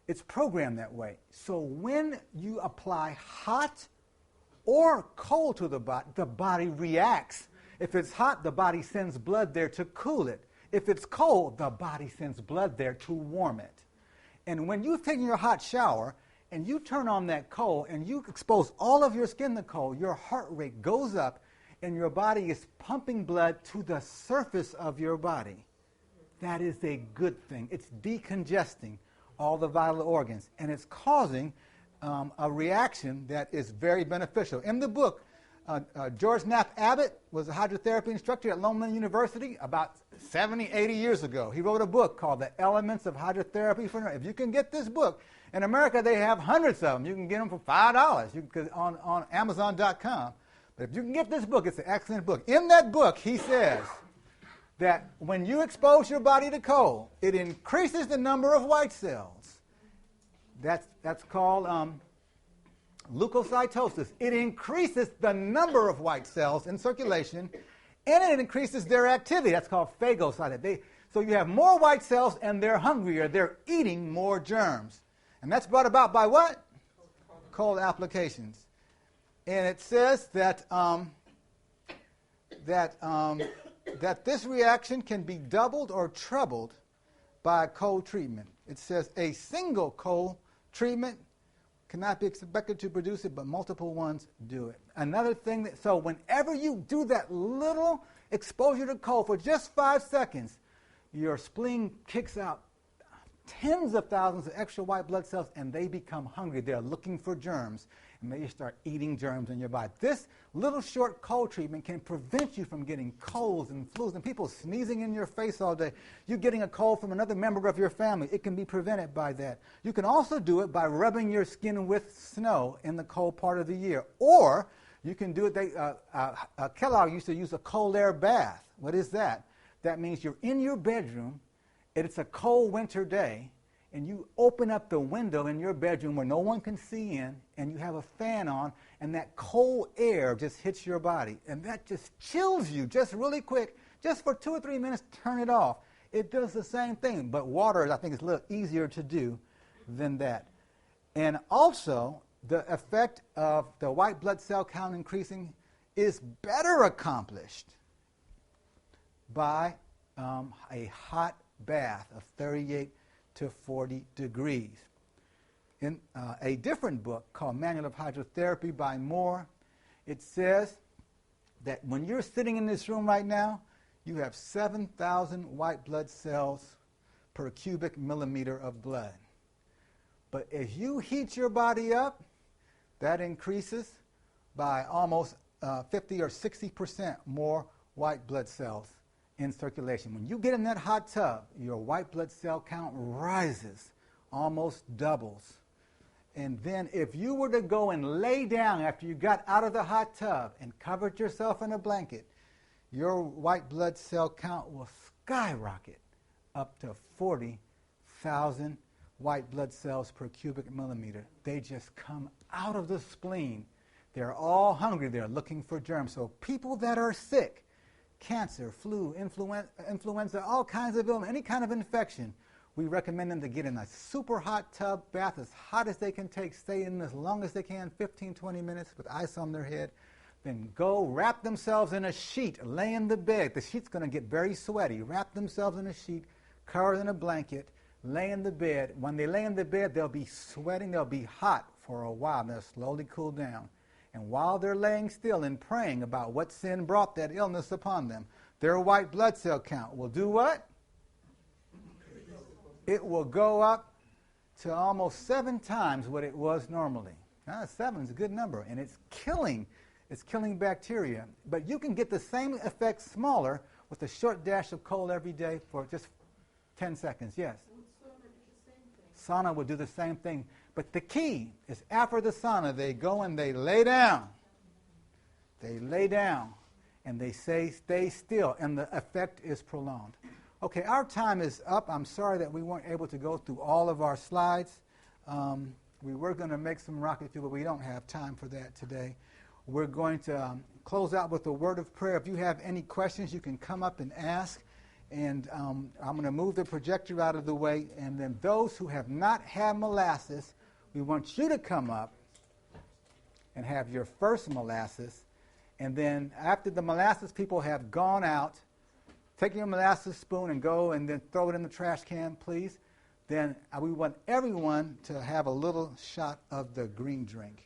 It's programmed that way. So when you apply hot or cold to the body reacts. If it's hot, the body sends blood there to cool it. If it's cold, the body sends blood there to warm it. And when you've taken your hot shower and you turn on that cold and you expose all of your skin to cold, your heart rate goes up and your body is pumping blood to the surface of your body. That is a good thing. It's decongesting all the vital organs, and it's causing a reaction that is very beneficial. In the book, George Knapp Abbott was a hydrotherapy instructor at Lone University about 70, 80 years ago. He wrote a book called The Elements of Hydrotherapy. If you can get this book, in America they have hundreds of them. You can get them for $5 on Amazon.com. But if you can get this book, it's an excellent book. In that book, he says that when you expose your body to cold, it increases the number of white cells. That's called leukocytosis. It increases the number of white cells in circulation, and it increases their activity. That's called phagocytosis. So you have more white cells, and they're hungrier. They're eating more germs. And that's brought about by what? Cold applications. And it says that that this reaction can be doubled or trebled by cold treatment. It says a single cold treatment cannot be expected to produce it, but multiple ones do it. Another thing, so whenever you do that little exposure to cold for just 5 seconds, your spleen kicks out tens of thousands of extra white blood cells, and they become hungry. They're looking for germs, and they start eating germs in your body. This little short cold treatment can prevent you from getting colds and flus and people sneezing in your face all day. You getting a cold from another member of your family. It can be prevented by that. You can also do it by rubbing your skin with snow in the cold part of the year. Or you can do it, Kellogg used to use a cold air bath. What is that? That means you're in your bedroom, and it's a cold winter day, and you open up the window in your bedroom where no one can see in, and you have a fan on, and that cold air just hits your body. And that just chills you just really quick. Just for 2 or 3 minutes, turn it off. It does the same thing, but water, I think, is a little easier to do than that. And also, the effect of the white blood cell count increasing is better accomplished by a hot bath of 38 to 40 degrees. In a different book called Manual of Hydrotherapy by Moore, it says that when you're sitting in this room right now, you have 7,000 white blood cells per cubic millimeter of blood. But as you heat your body up, that increases by almost 50 or 60% more white blood cells in circulation. When you get in that hot tub, your white blood cell count rises, almost doubles. And then if you were to go and lay down after you got out of the hot tub and covered yourself in a blanket, your white blood cell count will skyrocket up to 40,000 white blood cells per cubic millimeter. They just come out of the spleen. They're all hungry. They're looking for germs. So people that are sick, cancer, flu, influenza, all kinds of illness, any kind of infection, we recommend them to get in a super hot tub bath, as hot as they can take, stay in as long as they can, 15, 20 minutes with ice on their head, then go wrap themselves in a sheet, lay in the bed. The sheet's going to get very sweaty. Wrap themselves in a sheet, covered in a blanket, lay in the bed. When they lay in the bed, they'll be sweating, they'll be hot for a while, and they'll slowly cool down. And while they're laying still and praying about what sin brought that illness upon them, their white blood cell count will do what? It will go up to almost 7 times what it was normally. Now, 7 is a good number, and it's killing bacteria. But you can get the same effect smaller with a short dash of cold every day for just 10 seconds. Yes? Sauna will do the same thing. But the key is after the sauna, they go and they lay down. They lay down, and they say, stay still, and the effect is prolonged. Okay, our time is up. I'm sorry that we weren't able to go through all of our slides. We were going to make some rocket fuel, but we don't have time for that today. We're going to close out with a word of prayer. If you have any questions, you can come up and ask. And I'm going to move the projector out of the way. And then those who have not had molasses, we want you to come up and have your first molasses. And then after the molasses people have gone out, take your molasses spoon and go and then throw it in the trash can, please. Then we want everyone to have a little shot of the green drink.